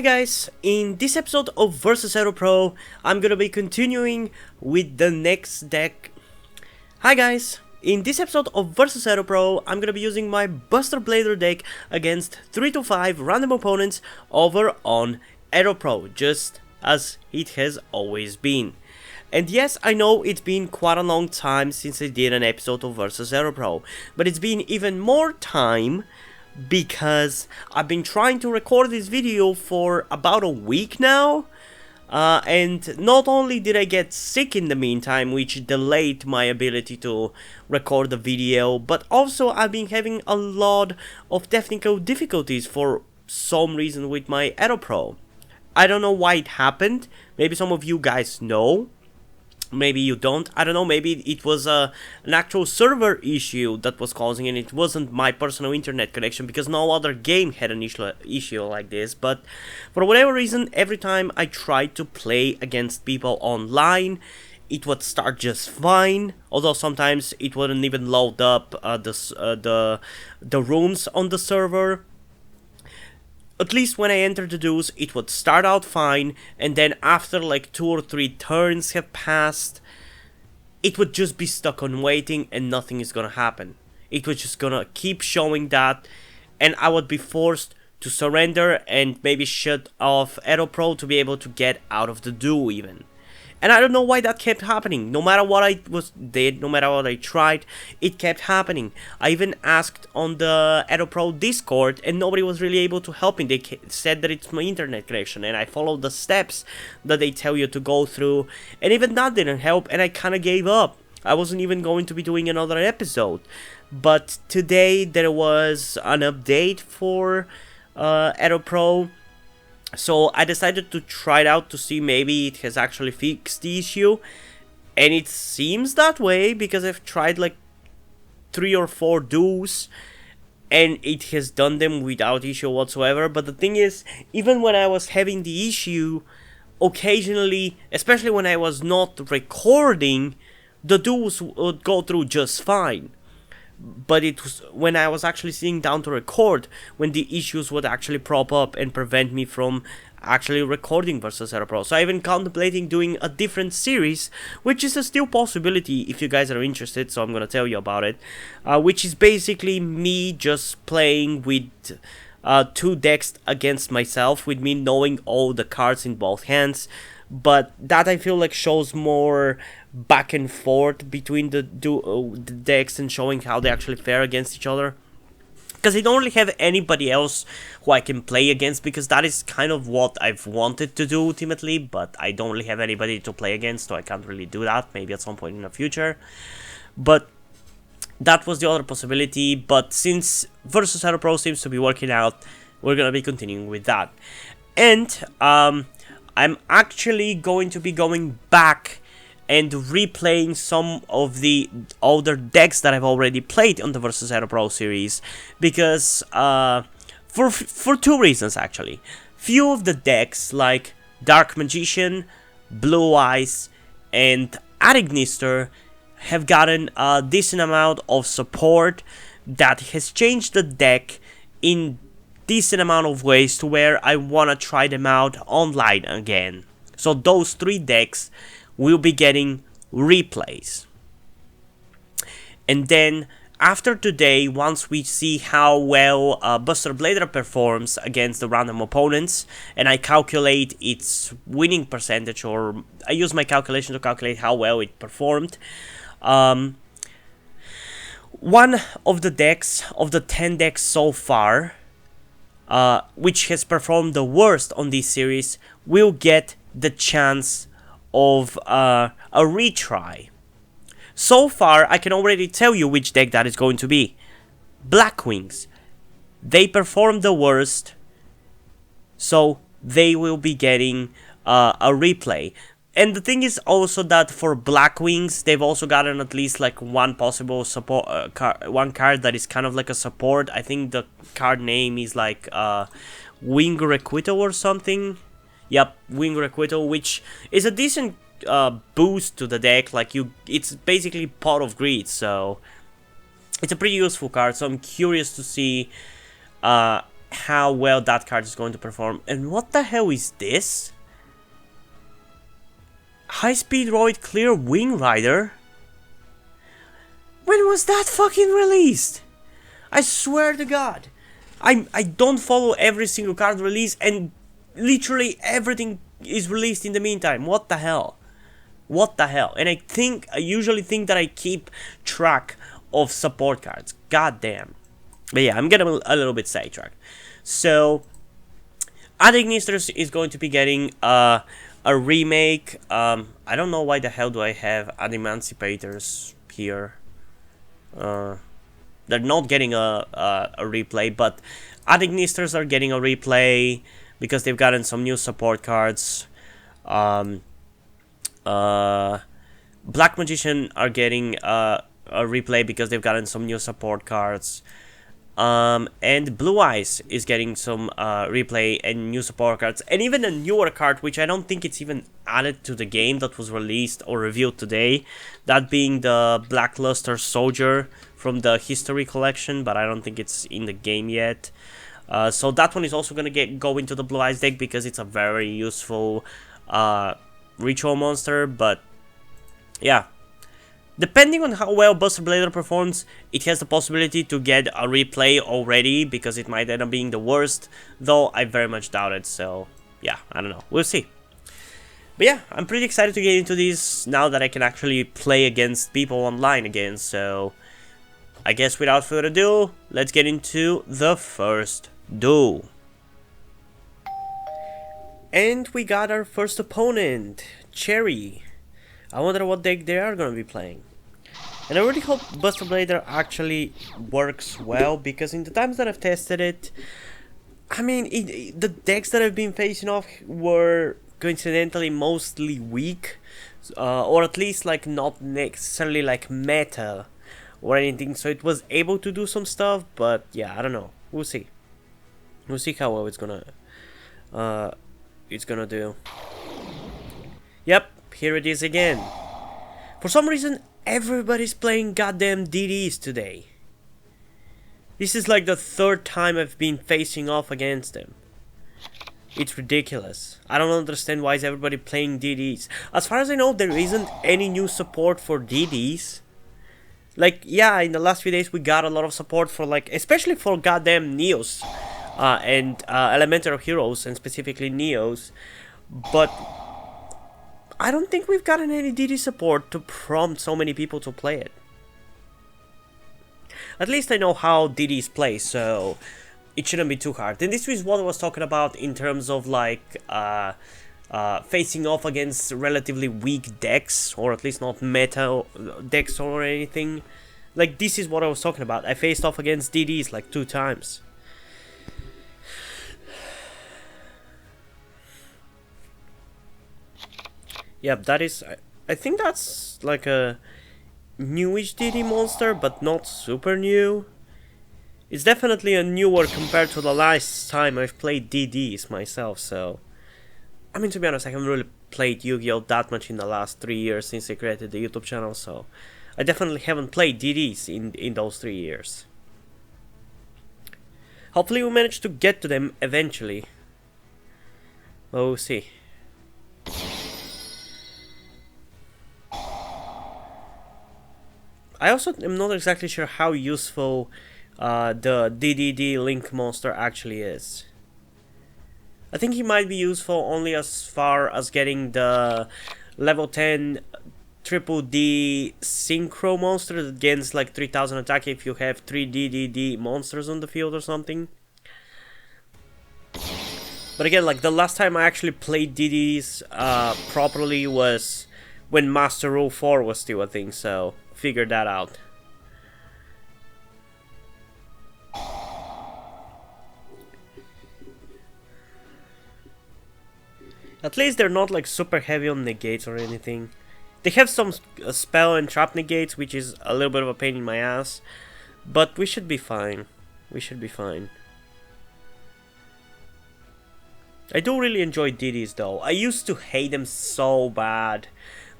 Hi guys, in this episode of Versus EDOPRO, I'm gonna be continuing with the next deck. Hi guys, in this episode of Versus EDOPRO, I'm gonna be using my BUSTER BLADER deck against 3 to 5 random opponents over on EDOPRO, just as it has always been. And yes, I know it's been quite a long time since I did an episode of Versus EDOPRO, but it's been even more time because I've been trying to record this video for about a week now, and not only did I get sick in the meantime, which delayed my ability to record the video, but also I've been having a lot of technical difficulties for some reason with my EDOPRO. I don't know why it happened. Maybe some of you guys know. Maybe you don't. I don't know. Maybe it was an actual server issue that was causing it. It wasn't my personal internet connection because no other game had an issue like this. But for whatever reason, every time I tried to play against people online, it would start just fine. Although sometimes it wouldn't even load up the rooms on the server. At least when I entered the duels, it would start out fine, and then after like 2 or 3 turns have passed, it would just be stuck on waiting and nothing is gonna happen. It was just gonna keep showing that, and I would be forced to surrender and maybe shut off EDOPRO to be able to get out of the duel even. And I don't know why that kept happening. No matter what I did, no matter what I tried, it kept happening. I even asked on the EDOPRO Discord and nobody was really able to help me. They said that it's my internet connection, and I followed the steps that they tell you to go through, and even that didn't help, and I kind of gave up. I wasn't even going to be doing another episode. But today there was an update for EDOPRO. So I decided to try it out to see maybe it has actually fixed the issue, and it seems that way because I've tried like 3 or 4 duels and it has done them without issue whatsoever. But the thing is, even when I was having the issue, occasionally, especially when I was not recording, the duels would go through just fine. But it was when I was actually sitting down to record when the issues would actually prop up and prevent me from actually recording Versus EDOPRO. So I've been contemplating doing a different series, which is a still possibility if you guys are interested, so I'm gonna tell you about it, which is basically me just playing with 2 decks against myself, with me knowing all the cards in both hands. But that I feel like shows more back and forth between the decks and showing how they actually fare against each other. Because I don't really have anybody else who I can play against, because that is kind of what I've wanted to do ultimately, but I don't really have anybody to play against, so I can't really do that, maybe at some point in the future. But that was the other possibility, but since Versus EDOPRO seems to be working out, we're gonna be continuing with that. And I'm actually going to be going back and replaying some of the older decks that I've already played on the Versus EDOPRO series, because for 2 reasons actually. Few of the decks like Dark Magician, Blue Eyes, and Adignister have gotten a decent amount of support that has changed the deck in decent amount of ways to where I want to try them out online again. So those 3 decks will be getting replays. And then after today, once we see how well BUSTER BLADER performs against the random opponents, and I calculate its winning percentage, or I use my calculation to calculate how well it performed, one of the decks, of the 10 decks so far, which has performed the worst on this series, will get the chance of a retry. So far, I can already tell you which deck that is going to be. Blackwings. They performed the worst, so they will be getting a replay. And the thing is also that for Blackwings, they've also gotten at least like one possible support, one card that is kind of like a support. I think the card name is like Wing Requital or something. Yep, Wing Requital, which is a decent boost to the deck. Like it's basically Pot of Greed, so it's a pretty useful card. So I'm curious to see how well that card is going to perform. And what the hell is this? High Speed Roid Clear Wing Rider? When was that fucking released? I swear to God. I don't follow every single card release, and literally everything is released in the meantime. What the hell? What the hell? And I usually think that I keep track of support cards. God damn. But yeah, I'm getting a little bit sidetracked. So, Adignisters is going to be getting a remake. I don't know why the hell do I have Ademancipators here. They're not getting a replay, but Adignisters are getting a replay because they've gotten some new support cards. Black Magician are getting a replay because they've gotten some new support cards. And Blue Eyes is getting some replay and new support cards, and even a newer card which I don't think it's even added to the game that was released or revealed today, that being the Blackluster Soldier from the History Collection, but I don't think it's in the game yet. So that one is also going to go into the Blue Eyes deck because it's a very useful ritual monster. But yeah, depending on how well Buster Blader performs, it has the possibility to get a replay already, because it might end up being the worst, though I very much doubt it. So yeah, I don't know, we'll see. But yeah, I'm pretty excited to get into this now that I can actually play against people online again. So I guess without further ado, let's get into the first duel. And we got our first opponent, Cherry. I wonder what deck they are gonna be playing. And I really hope Buster Blader actually works well, because in the times that I've tested it, I mean, the decks that I've been facing off were coincidentally mostly weak, or at least like not necessarily like meta or anything, so it was able to do some stuff. But yeah, I don't know, we'll see how well it's gonna do. Yep, here it is again. For some reason everybody's playing goddamn DDs today. This is like the third time I've been facing off against them. It's ridiculous. I don't understand why is everybody playing DDs. As far as I know, there isn't any new support for DDs. Like, yeah, in the last few days we got a lot of support for, like, especially for goddamn Neos and Elemental Heroes, and specifically Neos. But I don't think we've gotten any DD support to prompt so many people to play it. At least I know how DDs play, so it shouldn't be too hard. And this is what I was talking about in terms of like facing off against relatively weak decks, or at least not meta decks or anything. Like, this is what I was talking about. I faced off against DDs like 2 times. Yep, that is, I think that's like a newish DD monster, but not super new. It's definitely a newer compared to the last time I've played DDs myself, so I mean, to be honest, I haven't really played Yu-Gi-Oh! That much in the last 3 years since I created the YouTube channel, so I definitely haven't played DDs in those 3 years. Hopefully we'll manage to get to them eventually. But we'll see. I also am not exactly sure how useful the DDD Link monster actually is. I think he might be useful only as far as getting the level 10 triple D synchro monster that gains like 3000 attack if you have 3 DDD monsters on the field or something. But again, like, the last time I actually played DDs properly was when Master Rule 4 was still a thing, so figure that out. At least they're not like super heavy on negates or anything. They have some spell and trap negates, which is a little bit of a pain in my ass, but we should be fine. We should be fine. I do really enjoy DDs though. I used to hate them so bad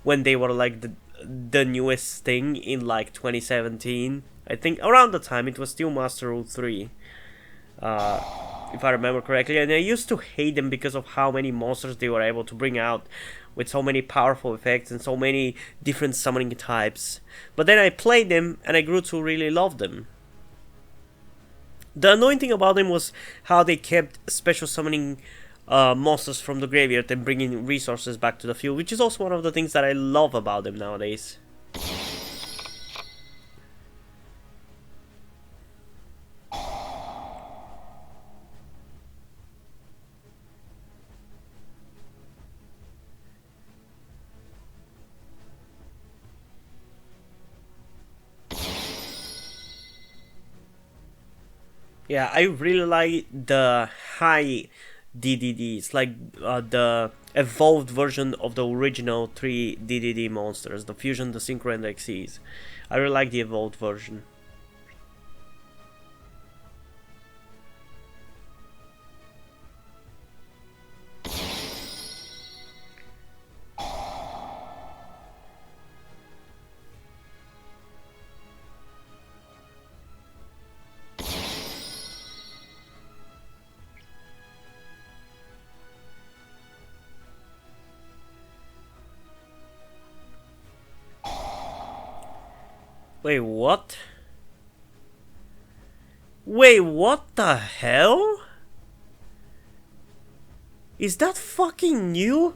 when they were like the newest thing in like 2017. I think around the time it was still Master Rule 3. if I remember correctly, and I used to hate them because of how many monsters they were able to bring out with so many powerful effects and so many different summoning types. But then I played them and I grew to really love them. The annoying thing about them was how they kept special summoning monsters from the graveyard and bringing resources back to the field, which is also one of the things that I love about them nowadays. Yeah, I really like the high DDDs, like the evolved version of the original 3 DDD monsters, the Fusion, the Synchro, and the XEs. I really like the evolved version. Wait, what? Wait, what the hell? Is that fucking new?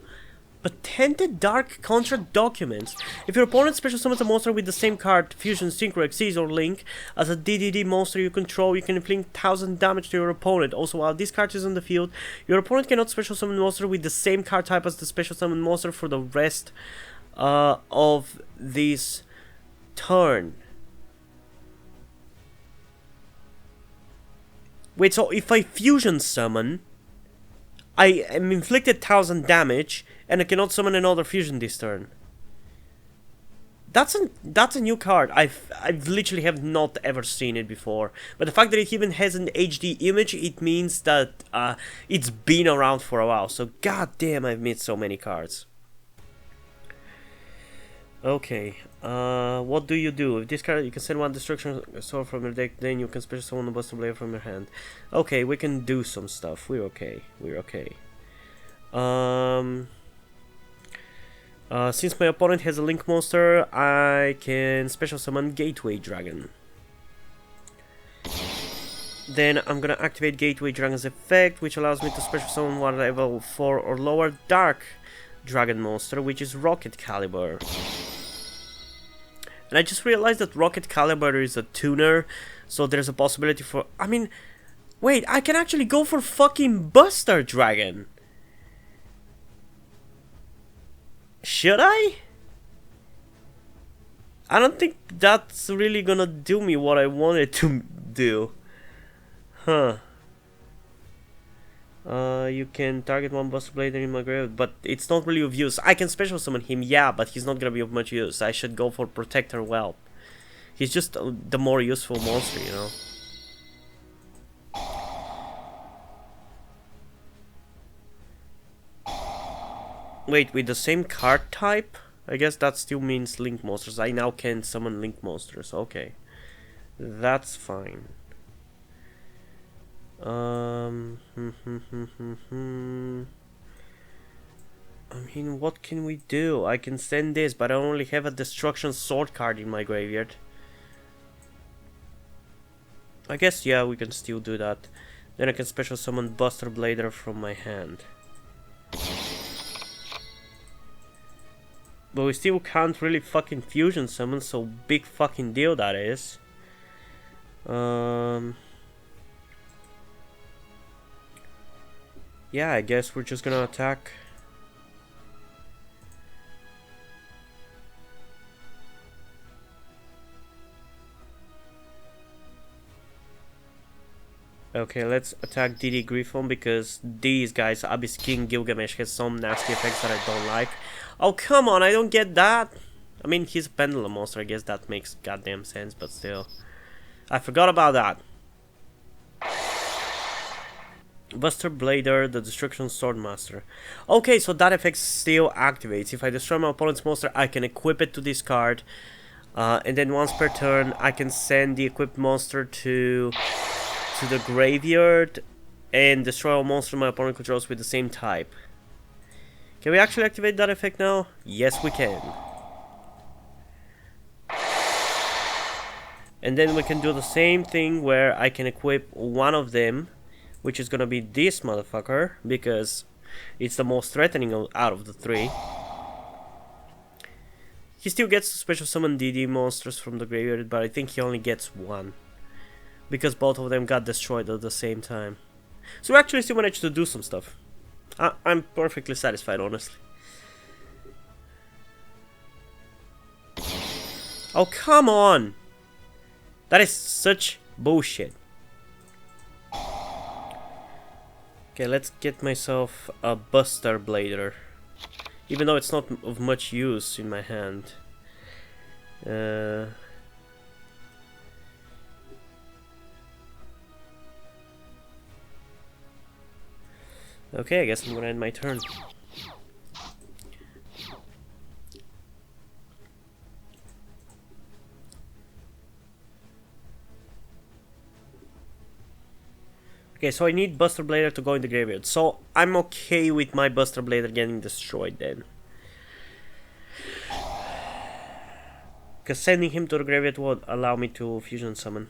Patented Dark Contract Documents. If your opponent special summons a monster with the same card, Fusion, Synchro, Xyz, or Link, as a DDD monster you control, you can inflict 1000 damage to your opponent. Also, while this card is on the field, your opponent cannot special summon a monster with the same card type as the special summon monster for the rest of this turn. Wait, so if I fusion summon, I am inflicted 1000 damage and I cannot summon another fusion this turn. That's a new card. I've literally have not ever seen it before. But the fact that it even has an HD image, it means that it's been around for a while. So goddamn, I've missed so many cards. Okay, what do? If this card, you can send one destruction sword from your deck, then you can special summon a BUSTER BLADER from your hand. Okay, we can do some stuff. We're okay. Since my opponent has a Link monster, I can special summon Gateway Dragon. Then I'm gonna activate Gateway Dragon's effect, which allows me to special summon one level 4 or lower Dark Dragon monster, which is Rocket Caliber. And I just realized that Rocket Caliber is a tuner, so there's a possibility for... I mean, wait, I can actually go for fucking Buster Dragon. Should I? I don't think that's really gonna do me what I wanted to do. Huh. You can target one Buster Blader in my grave, but it's not really of use. I can special summon him, yeah, but he's not gonna be of much use. I should go for Protector Whelp. He's just the more useful monster, you know. Wait, with the same card type? I guess that still means Link monsters. I now can summon Link monsters, okay. That's fine. I mean, what can we do? I can send this, but I only have a Destruction Sword card in my graveyard. I guess, yeah, we can still do that. Then I can special summon Buster Blader from my hand. But we still can't really fucking fusion summon, so big fucking deal that is. Yeah, I guess we're just gonna attack. Okay, let's attack DD Griffon because these guys, Abyss King Gilgamesh, has some nasty effects that I don't like. Oh, come on, I don't get that. I mean, he's a Pendulum monster, I guess that makes goddamn sense, but still. I forgot about that. Buster Blader, the Destruction Swordmaster. Okay, so that effect still activates. If I destroy my opponent's monster, I can equip it to this card. And then once per turn, I can send the equipped monster to the graveyard. and destroy all monsters my opponent controls with the same type. Can we actually activate that effect now? Yes, we can. And then we can do the same thing where I can equip one of them, which is gonna be this motherfucker, because it's the most threatening out of the three. He still gets to special summon DD monsters from the graveyard, but I think he only gets one, because both of them got destroyed at the same time. So we actually still managed to do some stuff. I'm perfectly satisfied, honestly. Oh, come on! That is such bullshit. Okay, let's get myself a BUSTER BLADER. Even though it's not of much use in my hand. Okay, I guess I'm gonna end my turn. Okay, so I need BUSTER BLADER to go in the graveyard. So I'm okay with my BUSTER BLADER getting destroyed then. Because sending him to the graveyard would allow me to fusion summon.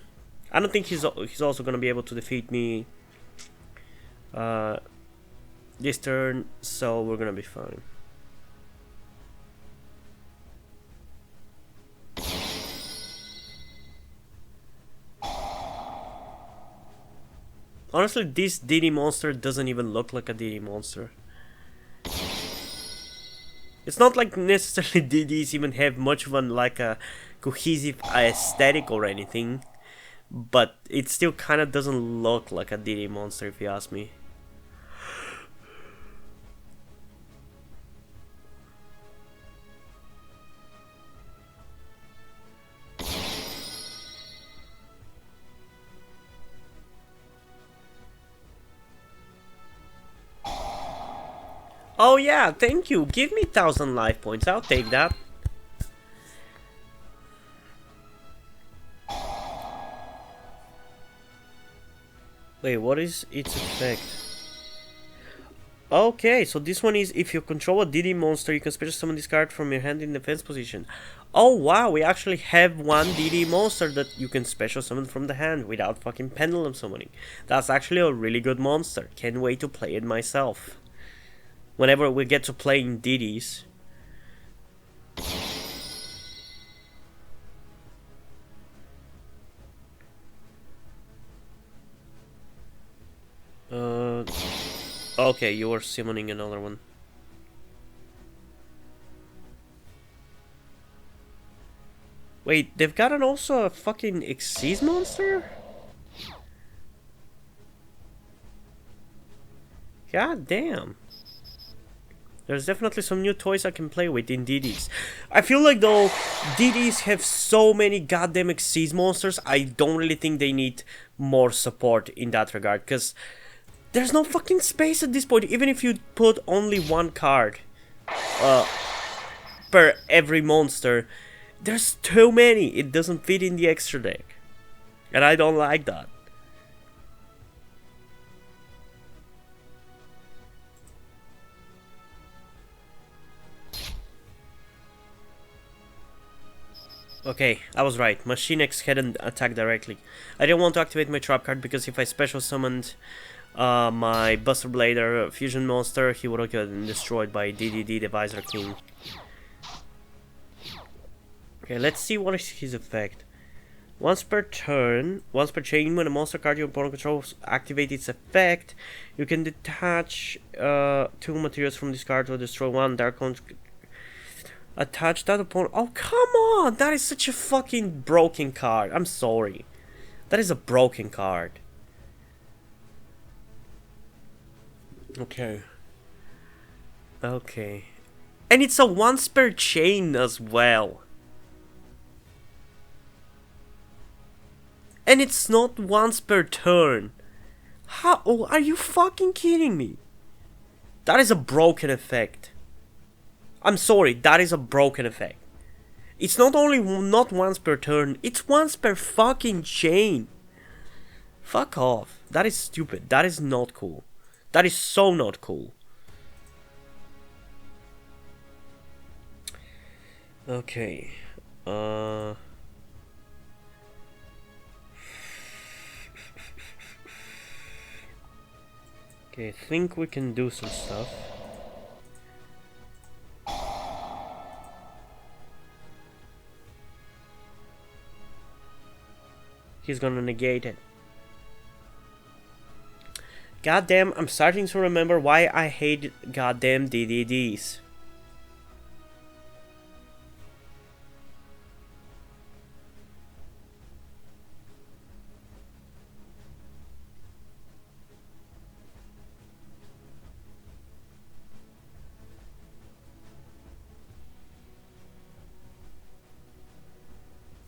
I don't think he's also gonna be able to defeat me this turn, so we're gonna be fine. Honestly, this DD monster doesn't even look like a DD monster. It's not like necessarily DDs even have much of a cohesive aesthetic or anything, but it still kind of doesn't look like a DD monster if you ask me. Oh yeah, thank you. Give me 1,000 life points. I'll take that. Wait, what is its effect? Okay, so this one is if you control a DD monster, you can special summon this card from your hand in defense position. Oh wow, we actually have one DD monster that you can special summon from the hand without fucking pendulum summoning. That's actually a really good monster. Can't wait to play it myself. Whenever we get to playing DDs. Okay, you are summoning another one. Wait, they've got also a fucking Xyz monster? God damn. There's definitely some new toys I can play with in DDs. I feel like though, DDs have so many goddamn Xyz monsters, I don't really think they need more support in that regard. Because there's no fucking space at this point, even if you put only one card per every monster. There's too many, it doesn't fit in the extra deck. And I don't like that. Okay, I was right. Machine X hadn't attacked directly. I didn't want to activate my trap card because if I special summoned my BUSTER BLADER fusion monster, he would have gotten destroyed by DDD, the Visor King. Okay, let's see what is his effect. Once per turn, once per chain, when a monster card your opponent controls activate its effect, you can detach 2 materials from this card to destroy one dark one. Attach that opponent. Oh, come on! That is such a fucking broken card. I'm sorry. That is a broken card. Okay. Okay. And it's a once per chain as well. And it's not once per turn. How? Oh, are you fucking kidding me? That is a broken effect. I'm sorry, that is a broken effect. It's not only not once per turn, it's once per fucking chain. Fuck off. That is stupid. That is not cool. That is so not cool. Okay. Okay, I think we can do some stuff. He's gonna negate it. Goddamn, I'm starting to remember why I hate goddamn DDDs.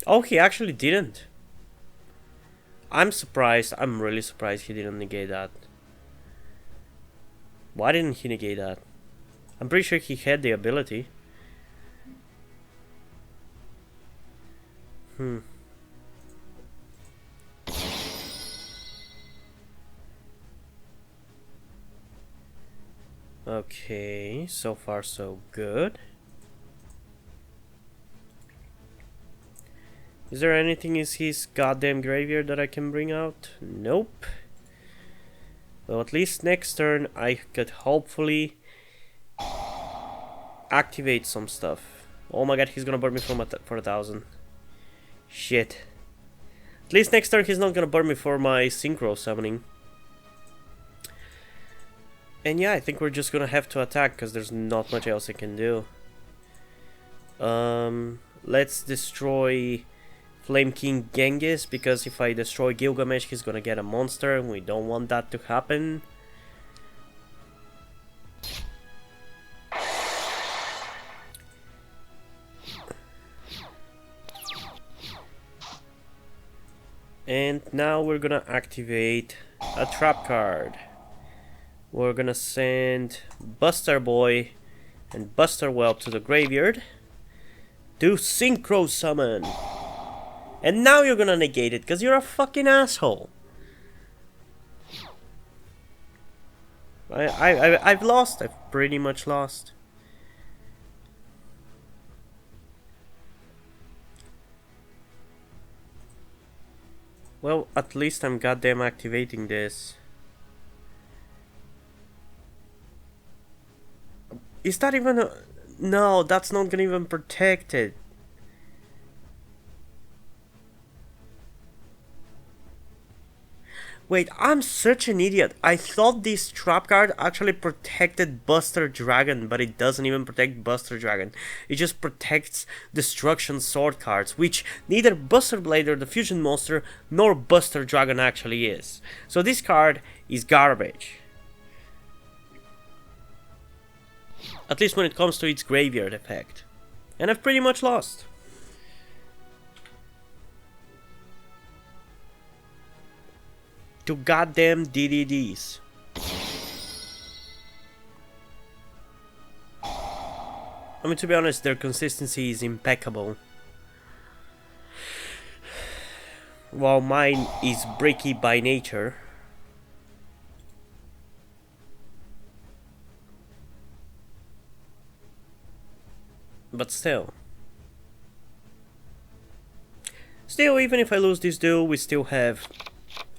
Oh, he actually didn't. I'm surprised. I'm really surprised he didn't negate that. Why didn't he negate that? I'm pretty sure he had the ability. Okay, so far so good. Is there anything in his goddamn graveyard that I can bring out? Nope. Well, at least next turn I could hopefully activate some stuff. Oh my god, he's gonna burn me for 1,000. Shit. At least next turn he's not gonna burn me for my synchro summoning. And yeah, I think we're just gonna have to attack because there's not much else I can do. Let's destroy Flame King Genghis, because if I destroy Gilgamesh he's gonna get a monster and we don't want that to happen. And now we're gonna activate a trap card. We're gonna send Buster Boy and Buster Whelp to the graveyard. Do Synchro Summon. And now you're gonna negate it because you're a fucking asshole. I've lost. I've pretty much lost. Well, at least I'm goddamn activating this. Is that even a... No, that's not gonna even protect it. Wait, I'm such an idiot. I thought this trap card actually protected Buster Dragon, but it doesn't even protect Buster Dragon. It just protects Destruction Sword cards, which neither Buster Blader, the fusion monster, nor Buster Dragon actually is. So this card is garbage. At least when it comes to its graveyard effect. And I've pretty much lost. To goddamn DDDs. I mean, to be honest, their consistency is impeccable. While mine is bricky by nature. But still. Still, even if I lose this duel, we still have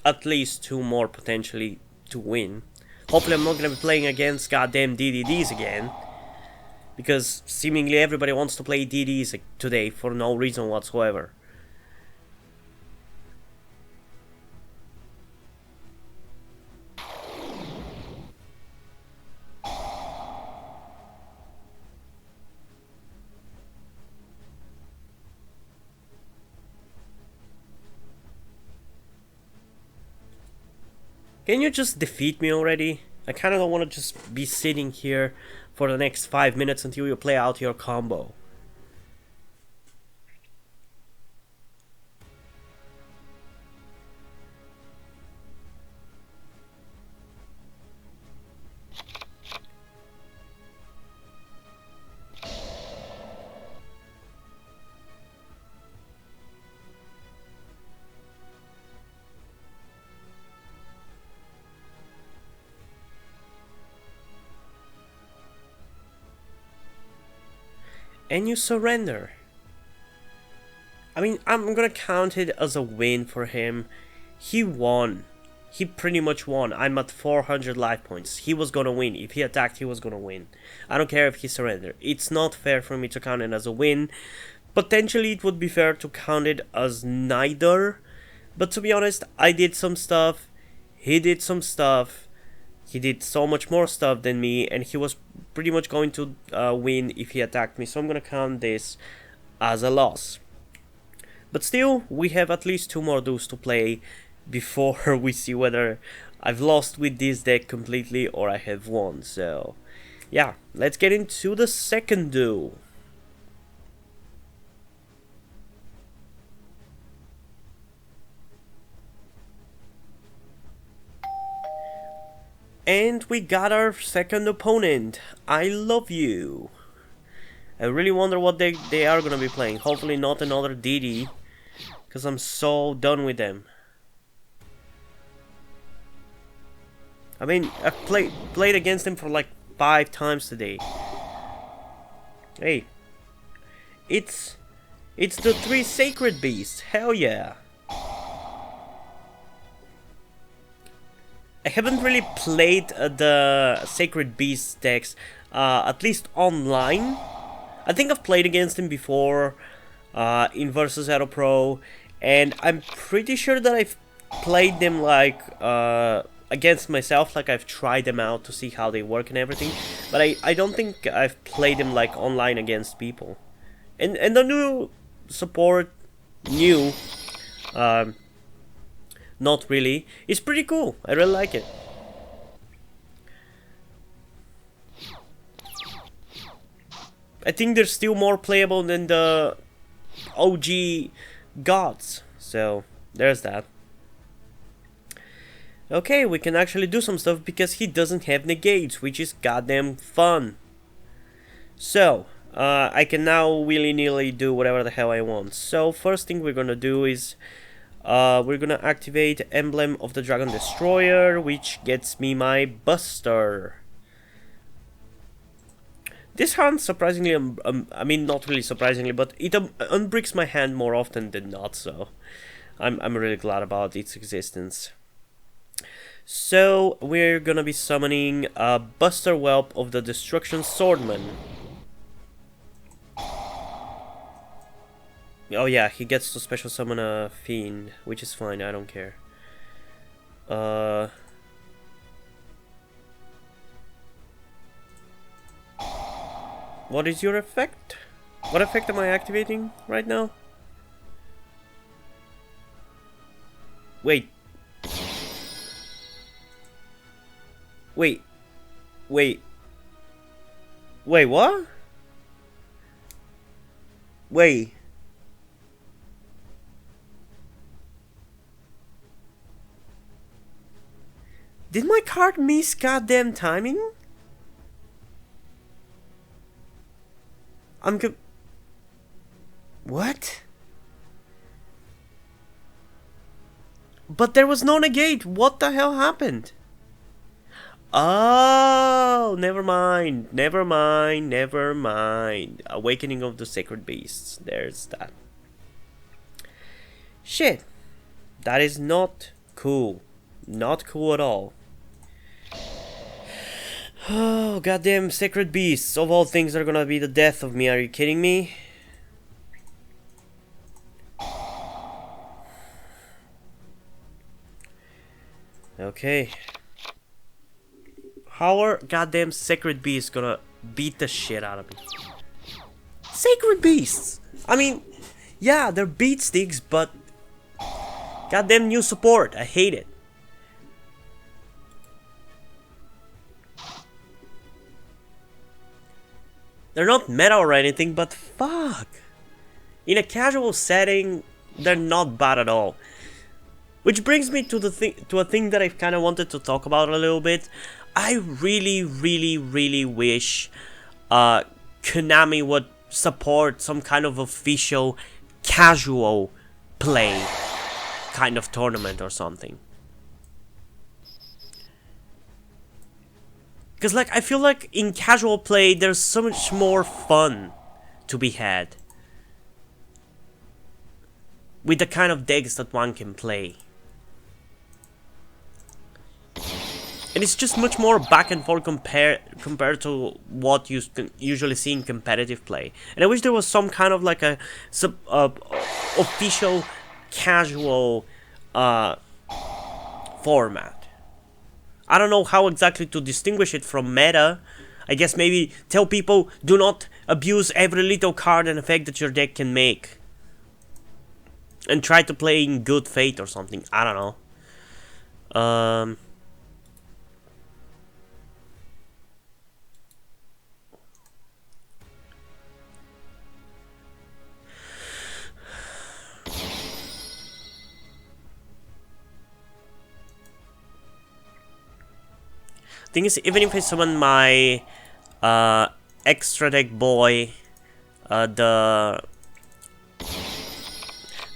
at least 2 more potentially to win. Hopefully I'm not gonna be playing against goddamn DDDs again, because seemingly everybody wants to play DDs today for no reason whatsoever. Can you just defeat me already? I kinda don't wanna just be sitting here for the next 5 minutes until you play out your combo. and you surrender. I mean, I'm gonna count it as a win for him. He won. He pretty much won. I'm at 400 life points. He was gonna win. If he attacked, he was gonna win. I don't care if he surrendered. It's not fair for me to count it as a win. Potentially, it would be fair to count it as neither. But to be honest, I did some stuff. He did some stuff. He did so much more stuff than me. And he was pretty much going to win if he attacked me. So I'm gonna count this as a loss. But still, we have at least 2 more duels to play before we see whether I've lost with this deck completely or I have won. So, yeah, let's get into the second duel. And we got our second opponent. I love you. I really wonder what they are gonna be playing. Hopefully not another DD, because I'm so done with them. I mean, I've played against him for like 5 times today. Hey, it's the 3 sacred beasts. Hell yeah! I haven't really played the sacred beast decks, at least online. I think I've played against him before in versus EDOPRO, and I'm pretty sure that I've played them like against myself, like I've tried them out to see how they work and everything, but I don't think I've played them like online against people. And the new support, not really, it's pretty cool. I really like it. I think they're still more playable than the OG gods, so there's that. Okay, we can actually do some stuff because he doesn't have negates, which is goddamn fun. So, I can now willy-nilly do whatever the hell I want. So, first thing we're gonna do is we're gonna activate Emblem of the Dragon Destroyer, which gets me my BUSTER. This hand, surprisingly, I mean, not really surprisingly, but it unbricks my hand more often than not, so I'm really glad about its existence. So, we're gonna be summoning Buster Whelp of the Destruction Swordman. Oh yeah, he gets to special summon a Fiend, which is fine, I don't care. What is your effect? What effect am I activating right now? Wait. Wait. Wait. Wait, what? Wait. Did my card miss goddamn timing? What? But there was no negate. What the hell happened? Oh, never mind. Never mind. Never mind. Awakening of the Sacred Beasts. There's that. Shit. That is not cool. Not cool at all. Oh, goddamn Sacred Beasts. Of all things are gonna be the death of me. Are you kidding me? Okay. How are goddamn Sacred Beasts gonna beat the shit out of me? Sacred Beasts! I mean, yeah, they're beat sticks, but goddamn new support. I hate it. They're not meta or anything, but fuck. In a casual setting, they're not bad at all. Which brings me to a thing that I kind of wanted to talk about a little bit. I really wish Konami would support some kind of official casual play kind of tournament or something. Because, like, I feel like in casual play, there's so much more fun to be had with the kind of decks that one can play. And it's just much more back and forth compared to what you can usually see in competitive play. And I wish there was some kind of like a official casual format. I don't know how exactly to distinguish it from meta. I guess maybe tell people do not abuse every little card and effect that your deck can make. And try to play in good faith or something. I don't know. Thing is, even if I summon my extra deck boy, now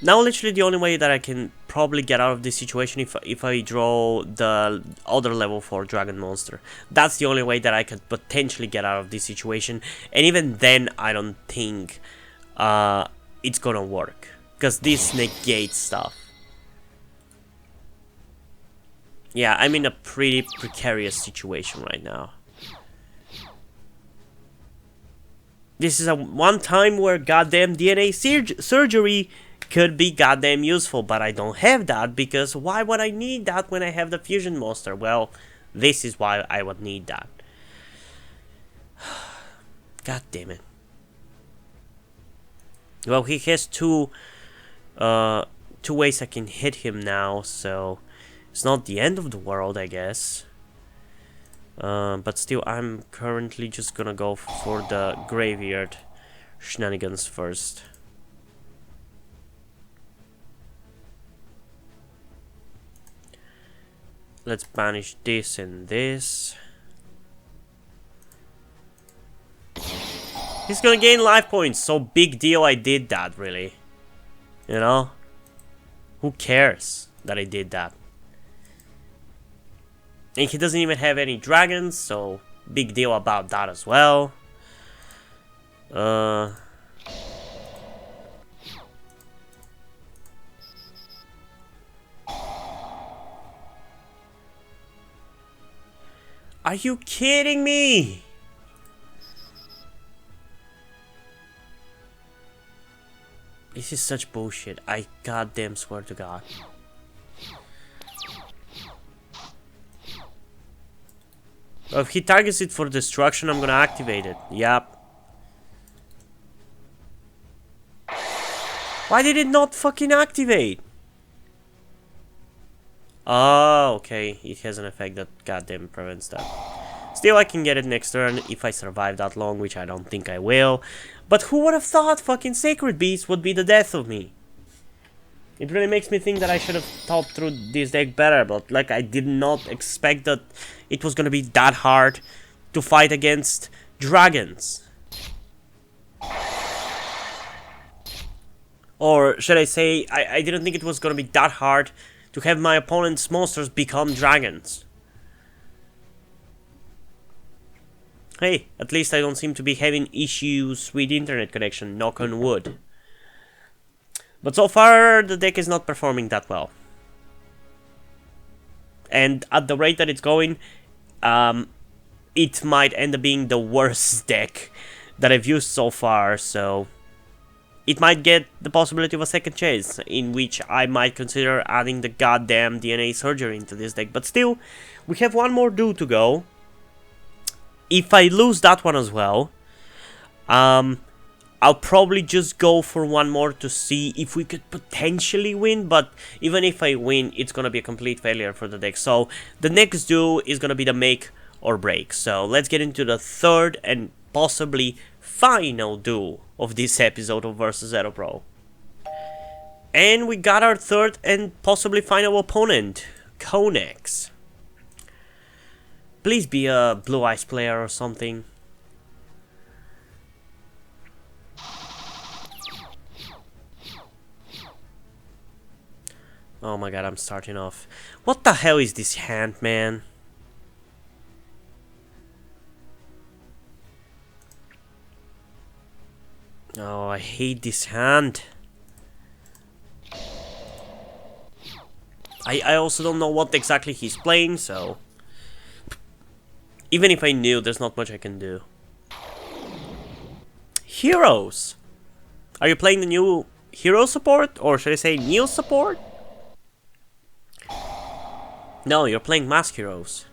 literally the only way that I can probably get out of this situation if I draw the other level 4 dragon monster. That's the only way that I could potentially get out of this situation, and even then I don't think it's gonna work, because this negates stuff. Yeah, I'm in a pretty precarious situation right now. This is one time where goddamn DNA surgery could be goddamn useful, but I don't have that, because why would I need that when I have the fusion monster? Well, this is why I would need that. God damn it. Well, he has two ways I can hit him now, so it's not the end of the world, I guess. But still, I'm currently just gonna go for the graveyard shenanigans first. Let's banish this and this. He's gonna gain life points, so big deal I did that, really. You know? Who cares that I did that? And he doesn't even have any dragons, so big deal about that as well. Are you kidding me? This is such bullshit. I goddamn swear to God. If he targets it for destruction, I'm gonna activate it. Yep. Why did it not fucking activate? Oh, okay. It has an effect that goddamn prevents that. Still, I can get it next turn if I survive that long, which I don't think I will. But who would have thought fucking Sacred Beast would be the death of me? It really makes me think that I should have thought through this deck better, but like I did not expect that it was gonna be that hard to fight against dragons. Or should I say, I didn't think it was gonna be that hard to have my opponent's monsters become dragons. Hey, at least I don't seem to be having issues with internet connection, knock on wood. But so far, the deck is not performing that well. And at the rate that it's going, it might end up being the worst deck that I've used so far, so it might get the possibility of a second chance, in which I might consider adding the goddamn DNA surgery into this deck. But still, we have one more dude to go. If I lose that one as well, I'll probably just go for one more to see if we could potentially win, but even if I win, it's gonna be a complete failure for the deck. So the next duel is gonna be the make or break. So let's get into the third and possibly final duel of this episode of Versus EDOPRO. And we got our third and possibly final opponent, Konex. Please be a Blue Eyes player or something. Oh my god, I'm starting off. What the hell is this hand, man? Oh, I hate this hand. I also don't know what exactly he's playing, so... Even if I knew, there's not much I can do. Heroes! Are you playing the new hero support? Or should I say Neo support? No, you're playing Mask Heroes.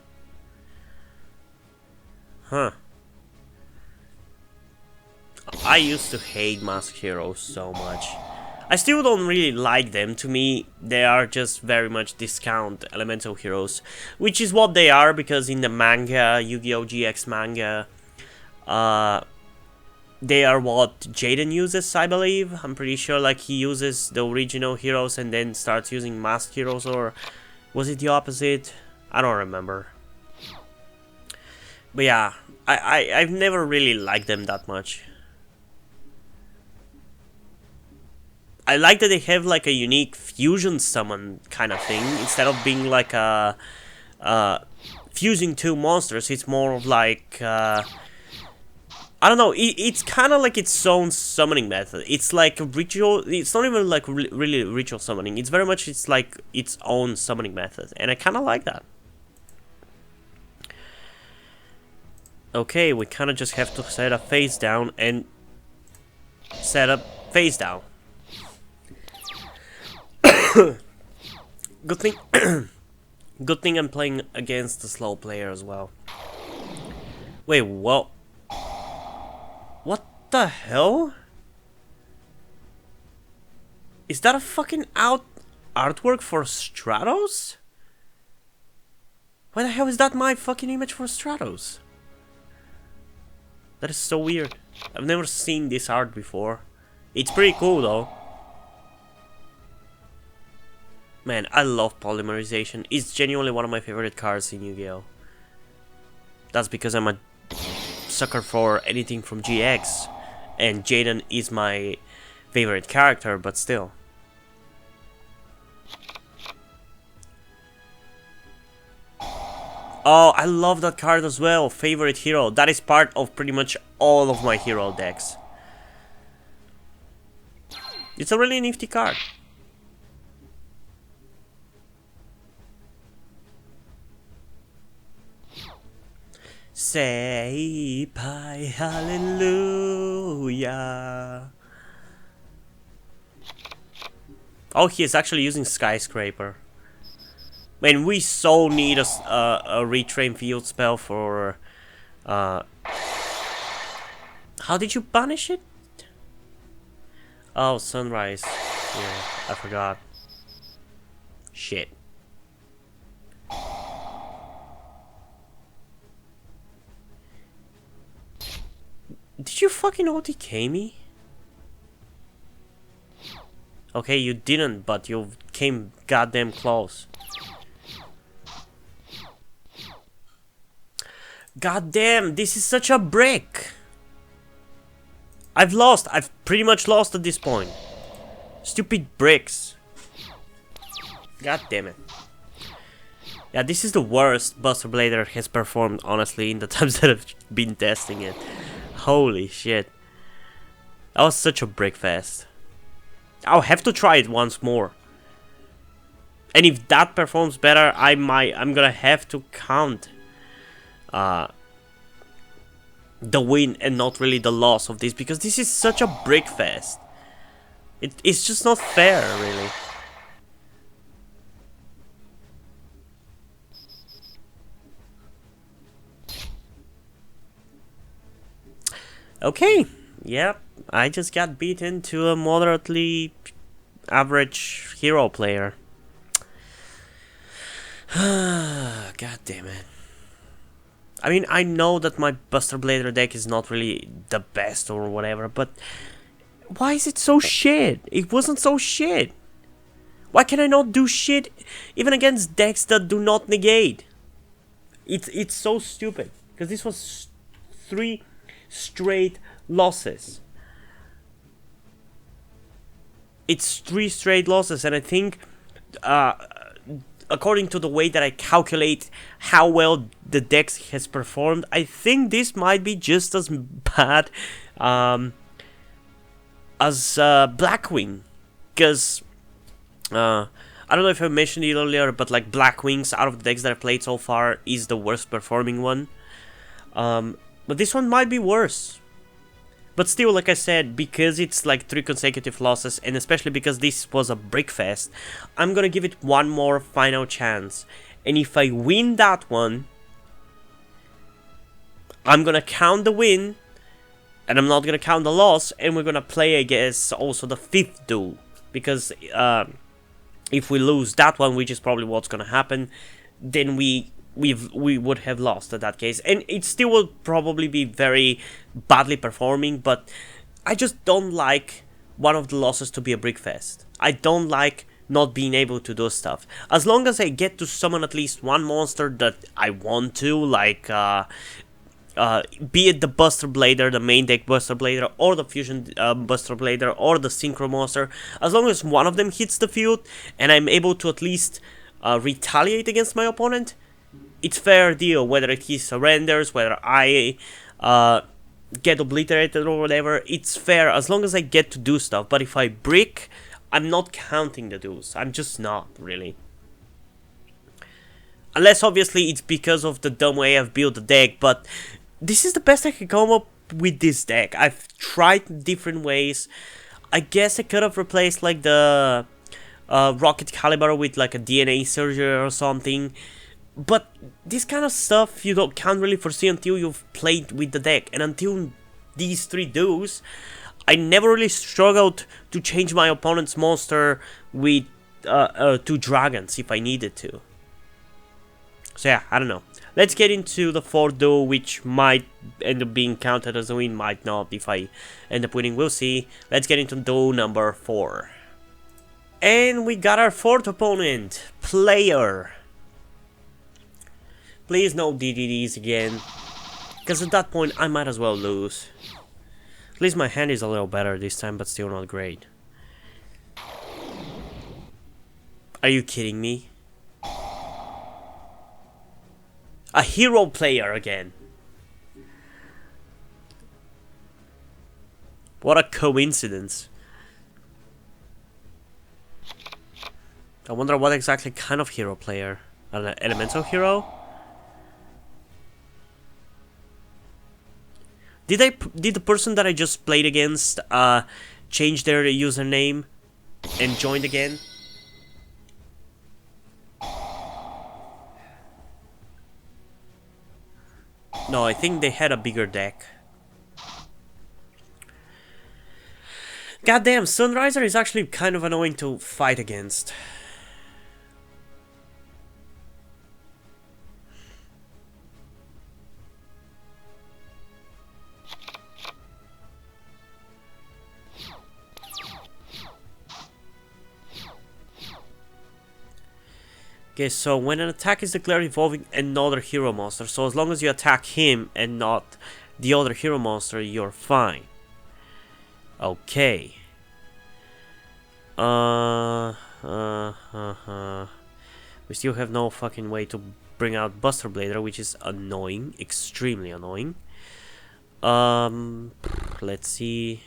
Huh. I used to hate Mask Heroes so much. I still don't really like them. To me, they are just very much discount elemental heroes. Which is what they are, because in the manga, Yu-Gi-Oh! GX manga, they are what Jaden uses, I believe. I'm pretty sure like he uses the original heroes and then starts using Masked Heroes, or was it the opposite? I don't remember. But yeah, I've never really liked them that much. I like that they have like a unique fusion summon kind of thing. Instead of being like a fusing two monsters, it's more of like I don't know. It's kind of like its own summoning method. It's like a ritual. It's not even like really ritual summoning. It's very much like its own summoning method, and I kind of like that. Okay, we kind of just have to set up face down and set up face down. Good thing, good thing I'm playing against the slow player as well. Wait, what? What the hell? Is that a fucking artwork for Stratos? Why the hell is that my fucking image for Stratos? That is so weird. I've never seen this art before. It's pretty cool though. Man, I love polymerization. It's genuinely one of my favorite cards in Yu-Gi-Oh! That's because I'm a sucker for anything from GX. And Jaden is my favorite character, but still. Oh, I love that card as well. Favorite hero. That is part of pretty much all of my hero decks. It's a really nifty card. Say bye, hallelujah. Oh, he is actually using Skyscraper. Man, we so need a retrain field spell for... how did you banish it? Oh, Sunrise. Yeah, I forgot. Shit. Did you fucking OTK me? Okay, you didn't, but you came goddamn close. Goddamn, this is such a brick. I've lost. I've pretty much lost at this point. Stupid bricks. God damn it. Yeah, this is the worst Buster Blader has performed, honestly, in the times that I've been testing it. Holy shit. That was such a brick fest. I'll have to try it once more. And if that performs better, I'm gonna have to count the win and not really the loss of this, because this is such a brick fest. It's just not fair, really. Okay, yep, I just got beaten to a moderately average hero player. God damn it. I mean, I know that my Buster Blader deck is not really the best or whatever, but why is it so shit? It wasn't so shit. Why can I not do shit even against decks that do not negate? It's so stupid, because this was 3 straight losses. It's 3 straight losses, and I think according to the way that I calculate how well the deck has performed, I think this might be just as bad as Blackwing, because I don't know if I mentioned it earlier, but like Blackwings out of the decks that I've played so far is the worst performing one. But this one might be worse. But still, like I said, because it's like 3 consecutive losses, and especially because this was a brickfest, I'm gonna give it one more final chance. And if I win that one, I'm gonna count the win, and I'm not gonna count the loss, and we're gonna play, I guess, also the 5th duel. Because if we lose that one, which is probably what's gonna happen, then we would have lost in that case, and it still will probably be very badly performing. But I just don't like one of the losses to be a brickfest. I don't like not being able to do stuff. As long as I get to summon at least one monster that I want to, like be it the Buster Blader, the main deck Buster Blader, or the Fusion Buster Blader, or the Synchro Monster, as long as one of them hits the field and I'm able to at least retaliate against my opponent, it's fair deal. Whether he surrenders, whether I get obliterated or whatever, it's fair as long as I get to do stuff. But if I brick, I'm not counting the duels. I'm just not, really. Unless obviously it's because of the dumb way I've built the deck, but this is the best I can come up with this deck. I've tried different ways. I guess I could have replaced like the Rocket Caliber with like a DNA Surgery or something. But this kind of stuff you can't really foresee until you've played with the deck. And until these 3 duels, I never really struggled to change my opponent's monster with 2 dragons if I needed to. So yeah, I don't know. Let's get into the 4th duel, which might end up being counted as a win, might not. If I end up winning, we'll see. Let's get into duel number 4. And we got our 4th opponent, Player. Please no DDDs again, because at that point I might as well lose. At least my hand is a little better this time, but still not great. Are you kidding me? A hero player again. What a coincidence. I wonder what exactly kind of hero player. An elemental hero? Did the person that I just played against change their username and joined again? No, I think they had a bigger deck. Goddamn, Sunriser is actually kind of annoying to fight against. Okay, so when an attack is declared involving another hero monster, so as long as you attack him and not the other hero monster, you're fine. Okay. We still have no fucking way to bring out Buster Blader, which is annoying, extremely annoying. Let's see.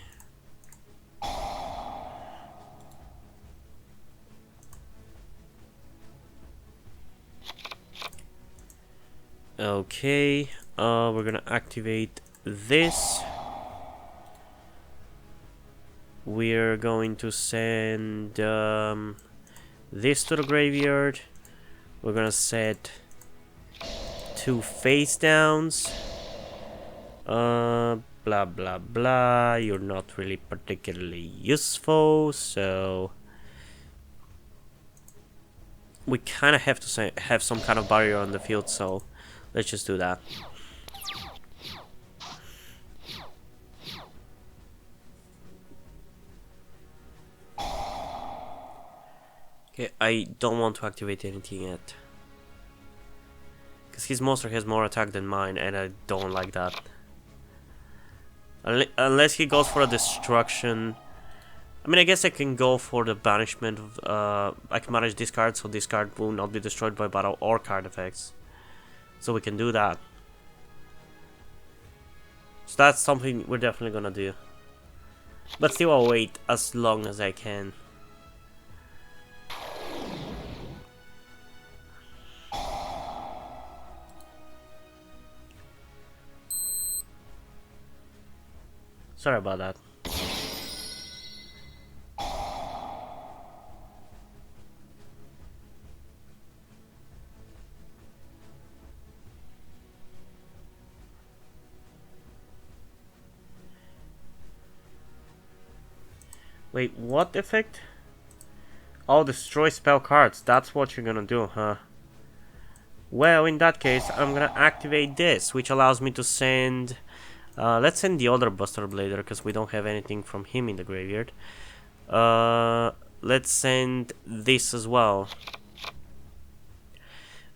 Okay, we're gonna activate this. We're going to send this to the graveyard. We're gonna set 2 face downs. Blah blah blah. You're not really particularly useful, so we kind of have to have some kind of barrier on the field. So let's just do that. Okay, I don't want to activate anything yet, because his monster has more attack than mine, and I don't like that. Unless he goes for a destruction. I mean, I guess I can go for the banishment of, I can manage this card, so this card will not be destroyed by battle or card effects. So we can do that. So that's something we're definitely gonna do. But still I'll wait as long as I can. Sorry about that. Wait, what effect? Oh, destroy spell cards. That's what you're gonna do, huh? Well, in that case, I'm gonna activate this, which allows me to send... let's send the other Buster Blader, because we don't have anything from him in the graveyard. Let's send this as well.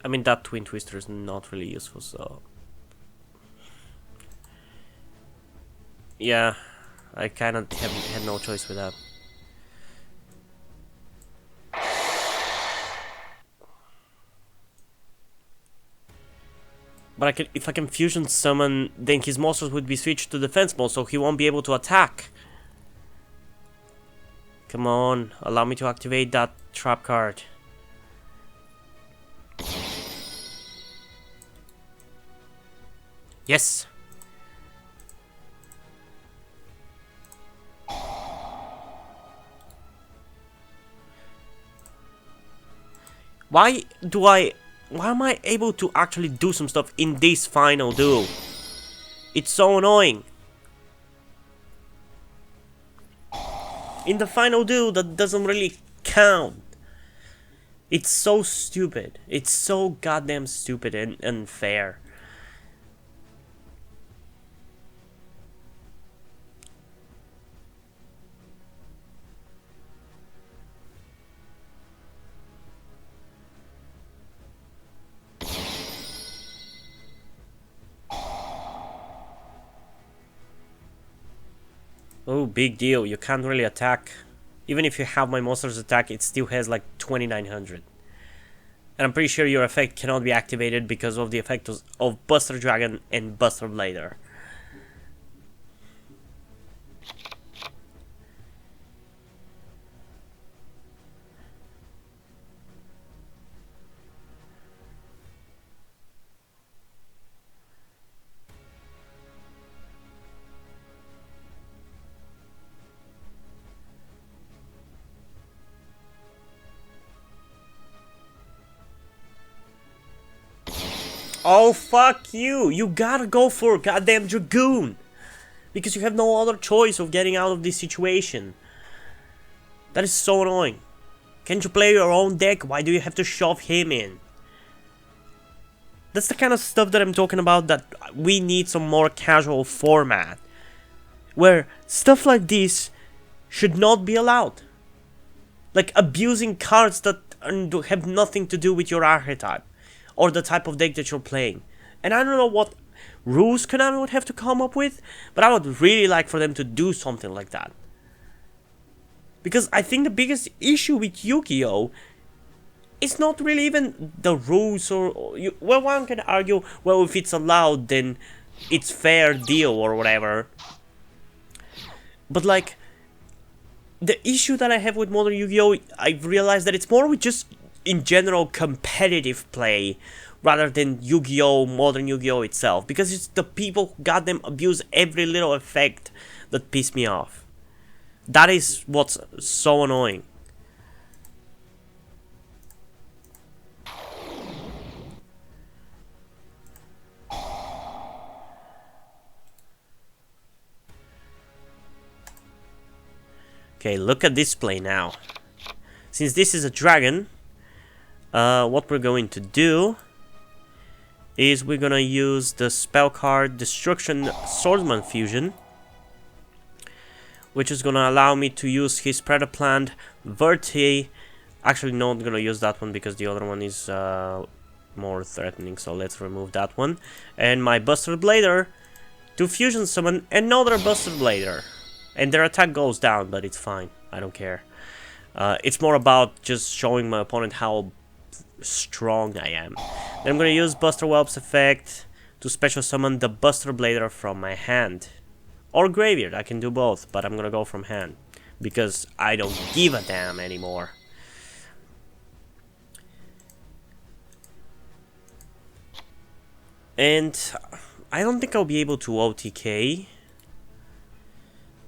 I mean, that Twin Twister is not really useful, so... yeah, I kinda had no choice with that. But if I can fusion summon, then his monsters would be switched to defense mode, so he won't be able to attack. Come on, allow me to activate that trap card. Yes! Why am I able to actually do some stuff in this final duel? It's so annoying. In the final duel, that doesn't really count. It's so stupid. It's so goddamn stupid and unfair. Oh, big deal. You can't really attack. Even if you have my monster's attack, it still has like 2900. And I'm pretty sure your effect cannot be activated because of the effect of Buster Dragon and Buster Blader. Oh, fuck you! You gotta go for goddamn Dragoon! Because you have no other choice of getting out of this situation. That is so annoying. Can't you play your own deck? Why do you have to shove him in? That's the kind of stuff that I'm talking about, that we need some more casual format. Where stuff like this should not be allowed. Like abusing cards that have nothing to do with your archetype. Or the type of deck that you're playing. And I don't know what rules Konami would have to come up with, but I would really like for them to do something like that. Because I think the biggest issue with Yu-Gi-Oh! Is not really even the rules well, one can argue, well, if it's allowed, then it's fair deal or whatever. But like, the issue that I have with modern Yu-Gi-Oh! I've realized that it's more with just in general competitive play rather than Yu-Gi-Oh! Modern Yu-Gi-Oh! Itself, because it's the people who goddamn abuse every little effect that piss me off. That is what's so annoying. Okay, look at this play now. Since this is a dragon, what we're going to do is we're gonna use the spell card Destruction Swordsman Fusion, which is gonna allow me to use his Predaplant Verte. Actually, no, I'm gonna use that one because the other one is more threatening, so let's remove that one. And my Buster Blader to fusion summon another Buster Blader. And their attack goes down, but it's fine. I don't care. It's more about just showing my opponent how strong I am. Then I'm gonna use Buster Whelp's effect to special summon the Buster Blader from my hand. Or graveyard, I can do both, but I'm gonna go from hand. Because I don't give a damn anymore. And I don't think I'll be able to OTK.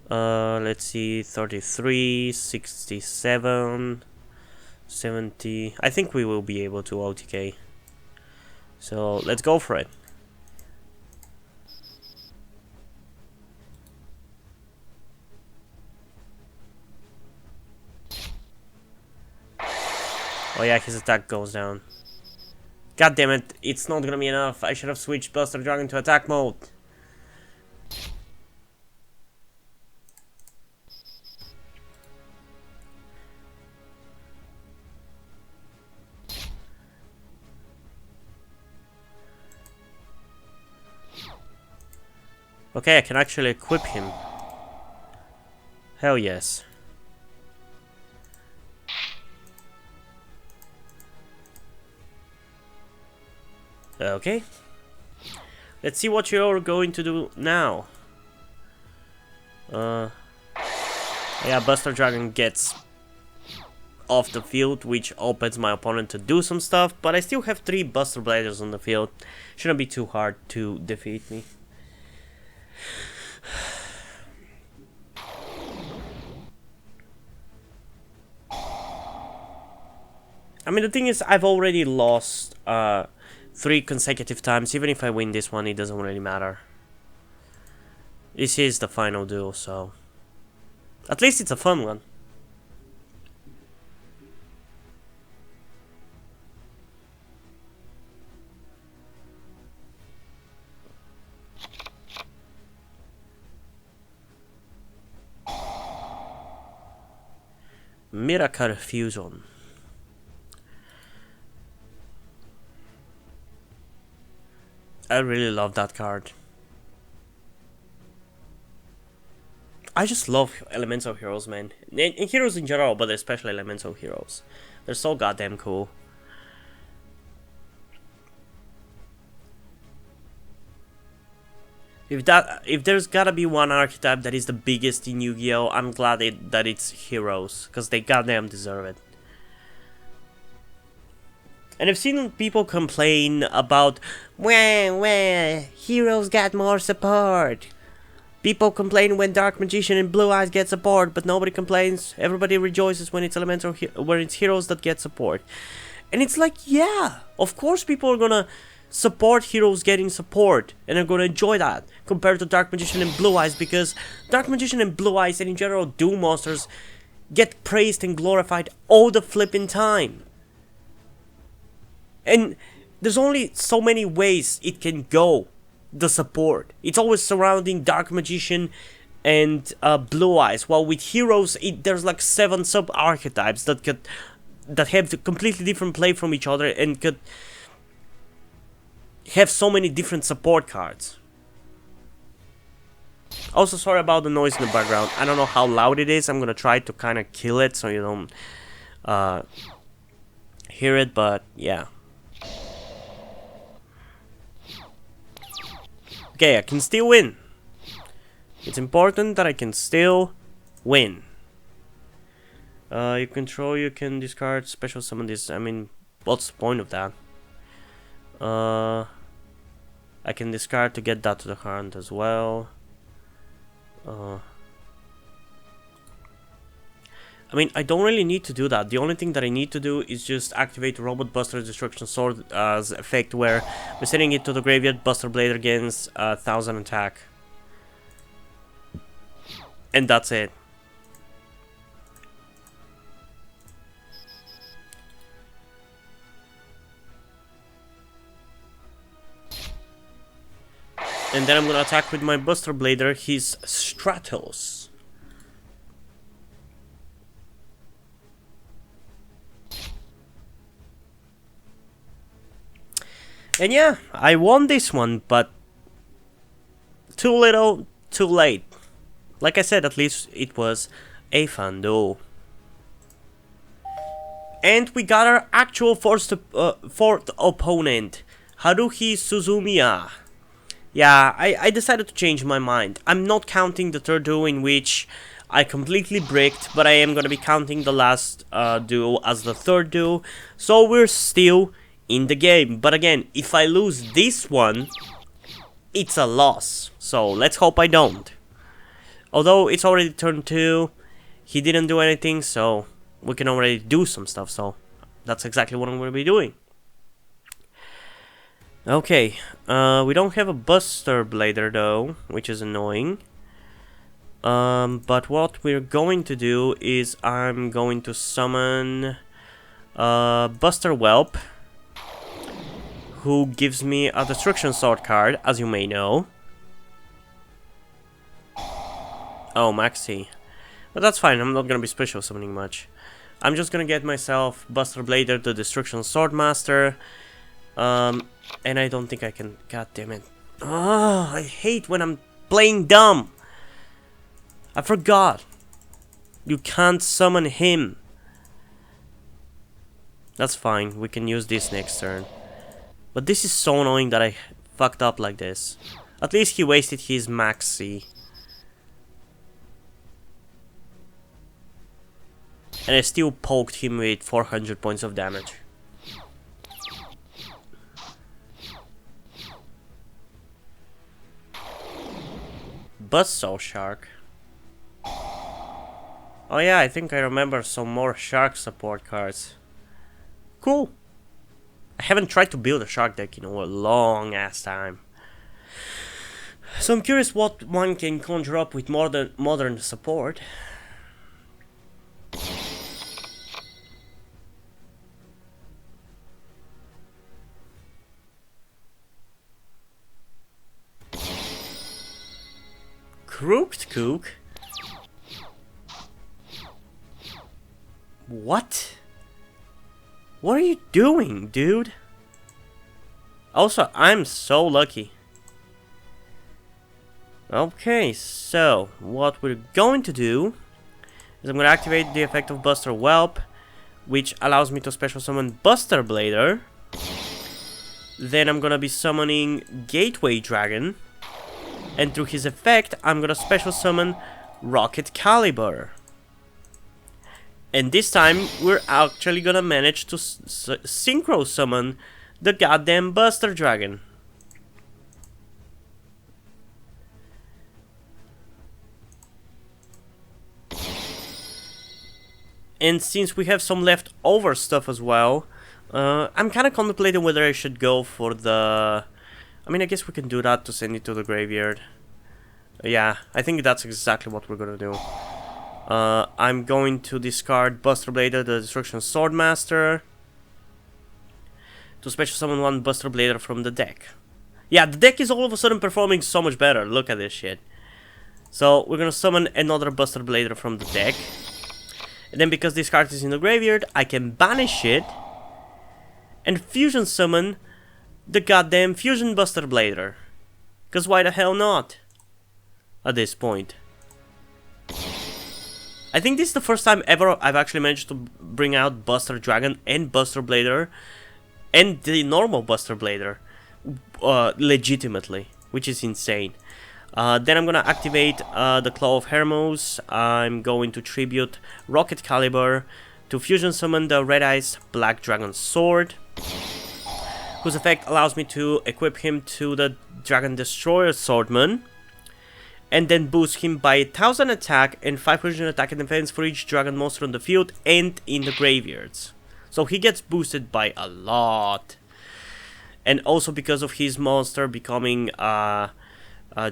Let's see, 33, 67, 70. I think we will be able to OTK. So let's go for it. Oh yeah, his attack goes down. God damn it, it's not gonna be enough. I should have switched Buster Dragon to attack mode. Okay, I can actually equip him. Hell yes. Okay. Let's see what you're going to do now. Yeah, Buster Dragon gets off the field, which opens my opponent to do some stuff, but I still have 3 Buster Bladers on the field. Shouldn't be too hard to defeat me. I mean, the thing is, I've already lost 3 consecutive times. Even if I win this one, it doesn't really matter. This is the final duel, so at least it's a fun one. Miracle Fusion. I really love that card. I just love elemental heroes, man. And heroes in general, but especially elemental heroes. They're so goddamn cool. If there's gotta be one archetype that is the biggest in Yu-Gi-Oh, I'm glad that it's heroes, because they goddamn deserve it. And I've seen people complain about, well, heroes got more support. People complain when Dark Magician and Blue Eyes get support, but nobody complains. Everybody rejoices when it's when it's heroes that get support. And it's like, yeah, of course people are gonna support heroes getting support, and are gonna enjoy that, compared to Dark Magician and Blue Eyes, because Dark Magician and Blue Eyes, and in general Doom monsters, get praised and glorified all the flipping time. And there's only so many ways it can go, the support. It's always surrounding Dark Magician and Blue Eyes, while with heroes, there's like 7 sub-archetypes that have the completely different play from each other, and could have so many different support cards. Also, sorry about the noise in the background. I don't know how loud it is. I'm gonna try to kind of kill it so you don't hear it, but yeah. Okay, I can still win. It's important that I can still win. You control, you can discard, special summon this. I mean, what's the point of that? I can discard to get that to the hand as well. I mean, I don't really need to do that. The only thing that I need to do is just activate Robot Buster Destruction Sword as effect, where we're sending it to the graveyard. Buster Blader gains 1000 attack, and that's it. And then I'm gonna attack with my Buster Blader, his Stratos. And yeah, I won this one, but too little, too late. Like I said, at least it was a fun duel. And we got our actual fourth opponent, Haruhi Suzumiya. Yeah, I decided to change my mind. I'm not counting the third duo in which I completely bricked, but I am gonna be counting the last duo as the third duo. So we're still in the game. But again, if I lose this one, it's a loss. So let's hope I don't. Although it's already turn 2, he didn't do anything, so we can already do some stuff. So that's exactly what I'm gonna be doing. Okay, we don't have a Buster Blader though, which is annoying. But what we're going to do is I'm going to summon Buster Whelp, who gives me a Destruction Sword card, as you may know. Oh, Maxi. But that's fine, I'm not gonna be special summoning much. I'm just gonna get myself Buster Blader, the Destruction Sword Master. And I don't think I can. God damn it. Oh, I hate when I'm playing dumb. I forgot. You can't summon him. That's fine. We can use this next turn. But this is so annoying that I fucked up like this. At least he wasted his Maxi. And I still poked him with 400 points of damage. Buzzsaw Shark. Oh yeah, I think I remember some more shark support cards. Cool. I haven't tried to build a shark deck in a long ass time. So I'm curious what one can conjure up with modern support. Crooked Kook? What? What are you doing, dude? Also, I'm so lucky. Okay, so what we're going to do is I'm going to activate the effect of Buster Whelp, which allows me to special summon Buster Blader. Then I'm going to be summoning Gateway Dragon. And through his effect, I'm gonna special summon Rocket Caliber. And this time, we're actually gonna manage to synchro summon the goddamn Buster Dragon. And since we have some leftover stuff as well, I'm kinda contemplating whether I should go for the... I mean, I guess we can do that to send it to the graveyard. Yeah, I think that's exactly what we're gonna do. I'm going to discard Buster Blader, the Destruction Sword Master, to special summon one Buster Blader from the deck. Yeah, the deck is all of a sudden performing so much better. Look at this shit. So, we're gonna summon another Buster Blader from the deck. And then because this card is in the graveyard, I can banish it and fusion summon the goddamn Fusion Buster Blader. Cause why the hell not? At this point. I think this is the first time ever I've actually managed to bring out Buster Dragon and Buster Blader and the normal Buster Blader legitimately, which is insane. Then I'm gonna activate the Claw of Hermos. I'm going to tribute Rocket Caliber to fusion summon the Red Eyes Black Dragon Sword, whose effect allows me to equip him to the Dragon Destroyer Swordman, and then boost him by 1000 attack and 500 attack and defense for each dragon monster on the field and in the graveyards. So he gets boosted by a lot. And also because of his monster becoming a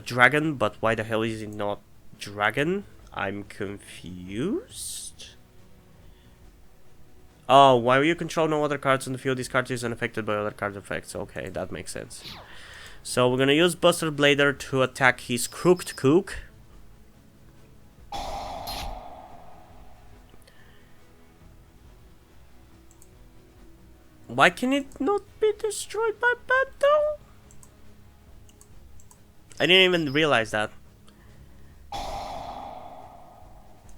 dragon, but why the hell is it not dragon? I'm confused. Oh, while you control no other cards on the field, this card is unaffected by other card effects. Okay, that makes sense. So we're gonna use Buster Blader to attack his Crooked Kook. Why can it not be destroyed by battle? I didn't even realize that.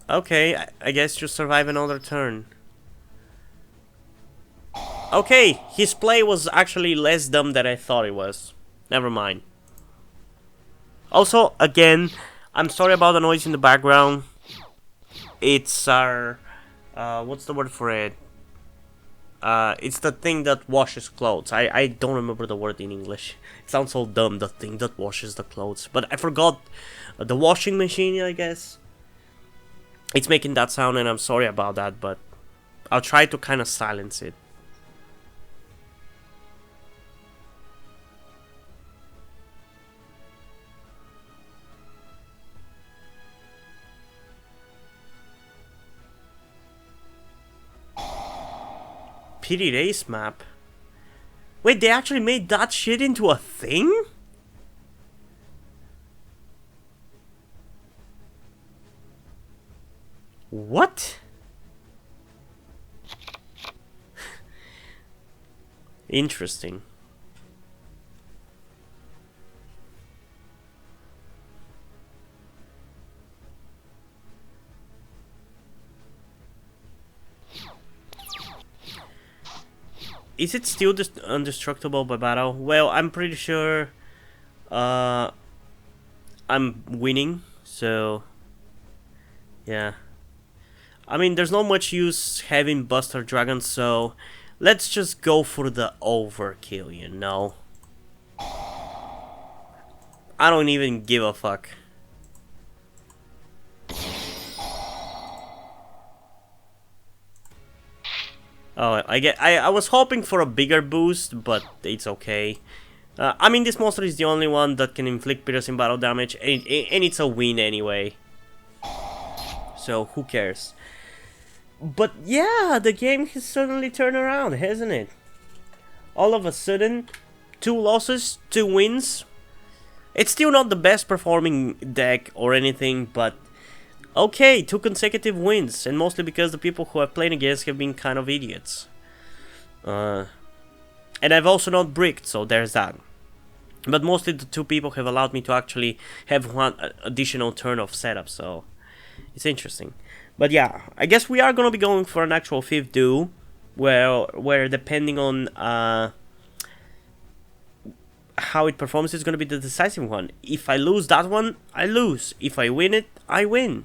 Okay, I guess you survive another turn. Okay, his play was actually less dumb than I thought it was. Never mind. Also, again, I'm sorry about the noise in the background. It's our... what's the word for it? It's the thing that washes clothes. I don't remember the word in English. It sounds so dumb, the thing that washes the clothes. But I forgot the washing machine, I guess. It's making that sound and I'm sorry about that, but I'll try to kind of silence it. PD race map? Wait, they actually made that shit into a thing? What? Interesting. Is it still indestructible by battle? Well, I'm pretty sure I'm winning, so yeah. I mean, there's not much use having Buster Dragons, so let's just go for the overkill, you know? I don't even give a fuck. Oh, I was hoping for a bigger boost, but it's okay. I mean, this monster is the only one that can inflict piercing battle damage, and it's a win anyway. So, who cares? But yeah, the game has suddenly turned around, hasn't it? All of a sudden, 2 losses, 2 wins. It's still not the best performing deck or anything, but okay, 2 consecutive wins, and mostly because the people who I've played against have been kind of idiots. And I've also not bricked, so there's that. But mostly the 2 people have allowed me to actually have 1 additional turn of setup, so it's interesting. But yeah, I guess we are gonna be going for an actual 5th duel, where depending on how it performs is gonna be the decisive one. If I lose that one, I lose. If I win it, I win.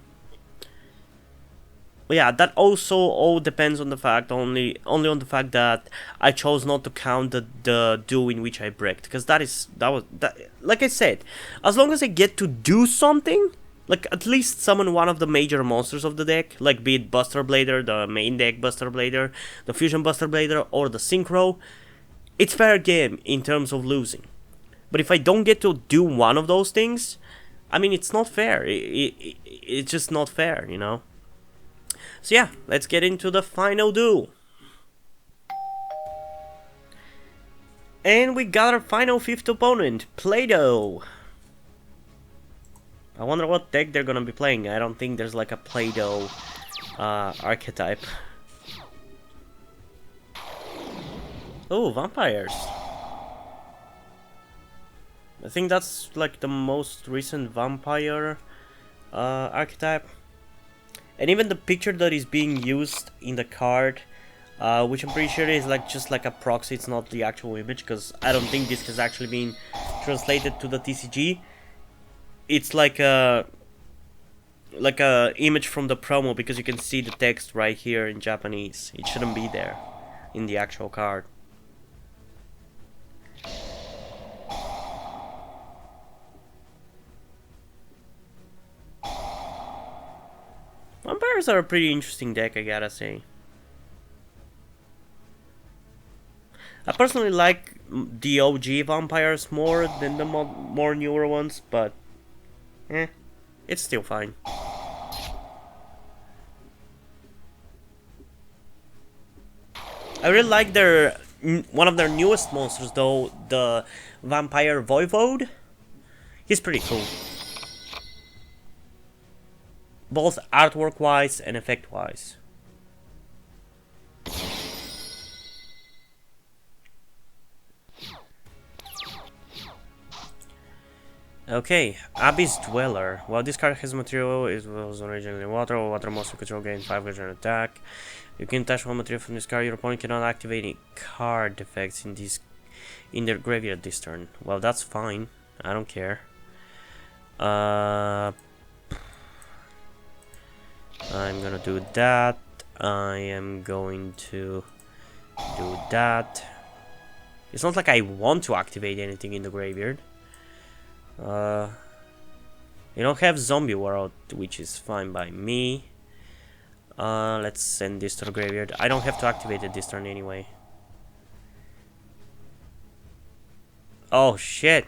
But yeah, that also all depends on the fact, only on the fact that I chose not to count the duel in which I bricked, because that was like I said, as long as I get to do something, like at least summon one of the major monsters of the deck, like be it Buster Blader, the main deck Buster Blader, the Fusion Buster Blader, or the Synchro, it's fair game in terms of losing. But if I don't get to do one of those things, I mean, it's not fair. It's just not fair, you know? So yeah, let's get into the final duel. And we got our final 5th opponent, Play-Doh. I wonder what deck they're gonna be playing. I don't think there's like a Play-Doh archetype. Oh, vampires. I think that's like the most recent vampire archetype. And even the picture that is being used in the card, which I'm pretty sure is like just like a proxy, it's not the actual image, because I don't think this has actually been translated to the TCG. It's like a image from the promo, because you can see the text right here in Japanese. It shouldn't be there in the actual card. Vampires are a pretty interesting deck, I gotta say. I personally like the OG vampires more than the more newer ones, but it's still fine. I really like one of their newest monsters though, the Vampire Voivode. He's pretty cool, both artwork wise and effect wise. Okay, Abyss Dweller. While this card has material, it was originally water, or water monster control gain 5 vision attack. You can attach one material from this card. Your opponent cannot activate any card effects in their graveyard this turn. Well, that's fine. I don't care. I'm gonna do that. I am going to do that. It's not like I want to activate anything in the graveyard. You don't have zombie world, which is fine by me. Let's send this to the graveyard. I don't have to activate it this turn anyway. Oh shit.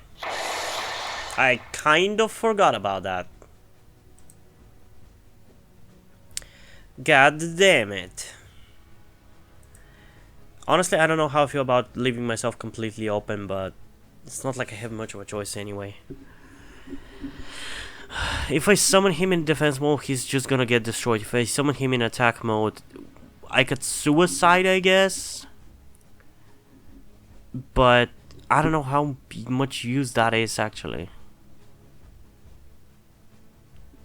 I kind of forgot about that. God damn it. Honestly, I don't know how I feel about leaving myself completely open, but it's not like I have much of a choice anyway. If I summon him in defense mode, he's just gonna get destroyed. If I summon him in attack mode, I could suicide, I guess. But I don't know how much use that is, actually.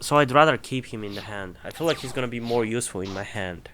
So I'd rather keep him in the hand. I feel like he's gonna be more useful in my hand.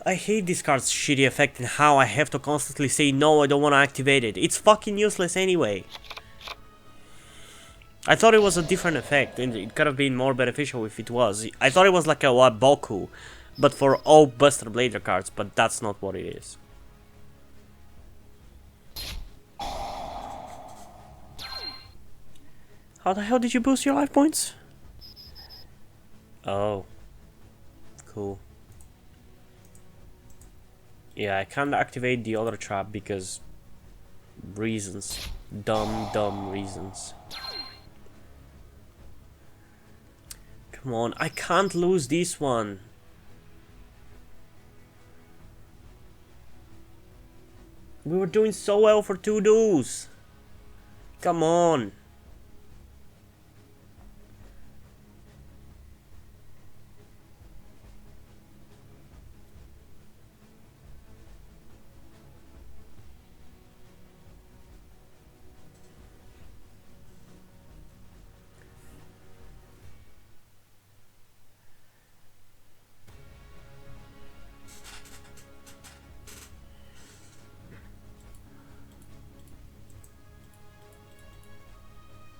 I hate this card's shitty effect and how I have to constantly say no, I don't want to activate it. It's fucking useless anyway. I thought it was a different effect and it could have been more beneficial if it was. I thought it was like a Boku, but for all Buster Blader cards, but that's not what it is. How the hell did you boost your life points? Oh. Cool. Yeah, I can't activate the other trap because reasons. Dumb reasons. Come on, I can't lose this one. We were doing so well for 2 duos. Come on.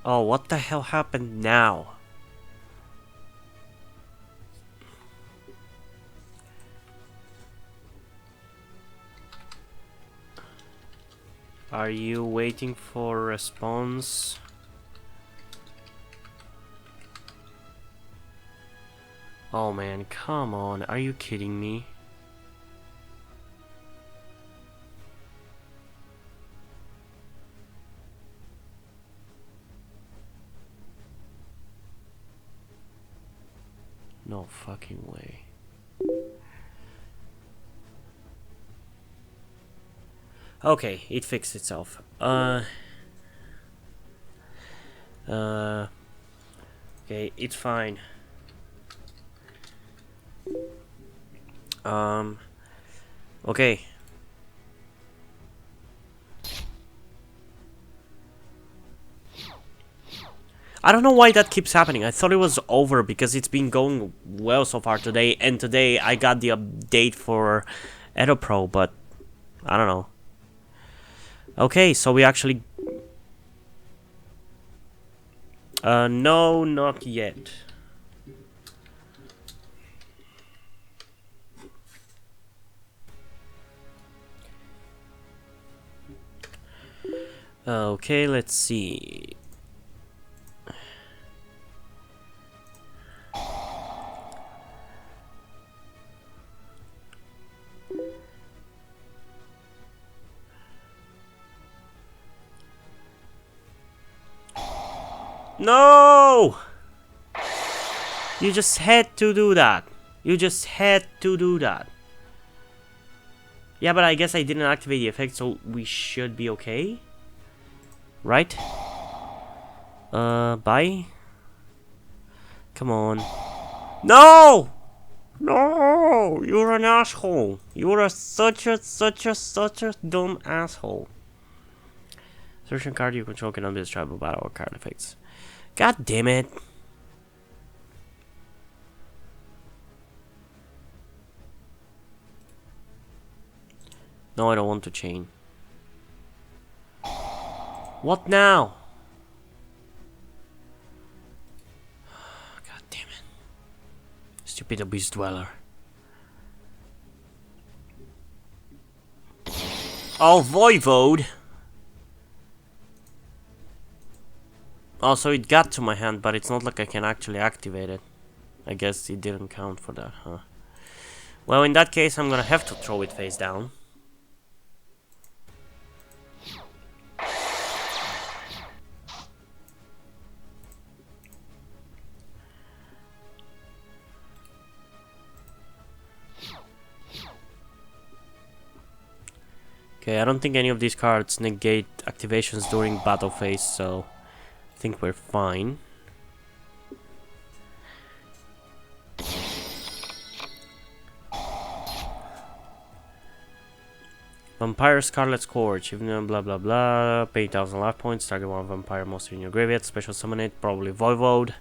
Oh, what the hell happened now? Are you waiting for a response? Oh man, come on, are you kidding me? No fucking way. Okay, it fixed itself. Okay, it's fine. Okay. I don't know why that keeps happening. I thought it was over because it's been going well so far today, and today I got the update for EDOPRO, but I don't know. Okay, so we actually... no, not yet. Okay, let's see. No! You just had to do that. You just had to do that. Yeah, but I guess I didn't activate the effect, so we should be okay. Right? Bye? Come on. No! No! You're an asshole. You're such a dumb asshole. Certain card you control cannot be destroyed by battle or card effects. God damn it. No, I don't want to chain. What now? God damn it. Stupid Abyss Dweller. Oh, Voivode! Also, it got to my hand, but it's not like I can actually activate it. I guess it didn't count for that, huh? Well, in that case, I'm gonna have to throw it face down. Okay, I don't think any of these cards negate activations during battle phase, so I think we're fine. Vampire Scarlet Scourge, even though blah blah blah, pay 1000 life points, target one vampire monster in your graveyard, special summon it, probably Voivode.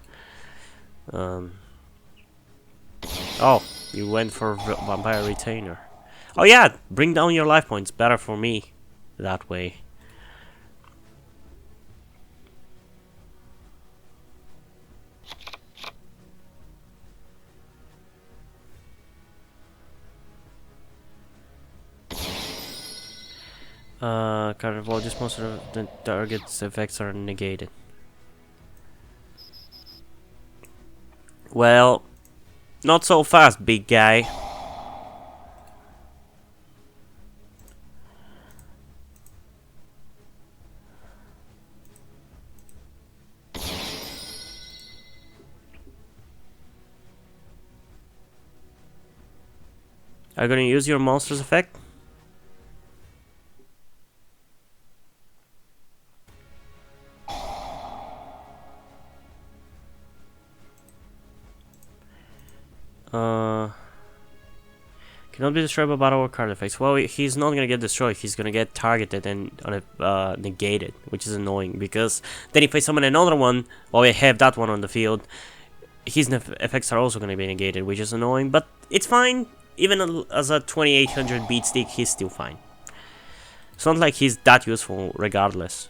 Oh, you went for Vampire Retainer. Oh yeah, bring down your life points, better for me that way. Card of all this monster, the target's effects are negated. Well, not so fast, big guy. Are you gonna use your monster's effect? Cannot be destroyed by battle or card effects. Well, he's not gonna get destroyed. He's gonna get targeted and negated, which is annoying because then if I summon another one, while I have that one on the field, his effects are also gonna be negated, which is annoying. But it's fine. Even as a 2800 beat stick, he's still fine. It's not like he's that useful, regardless.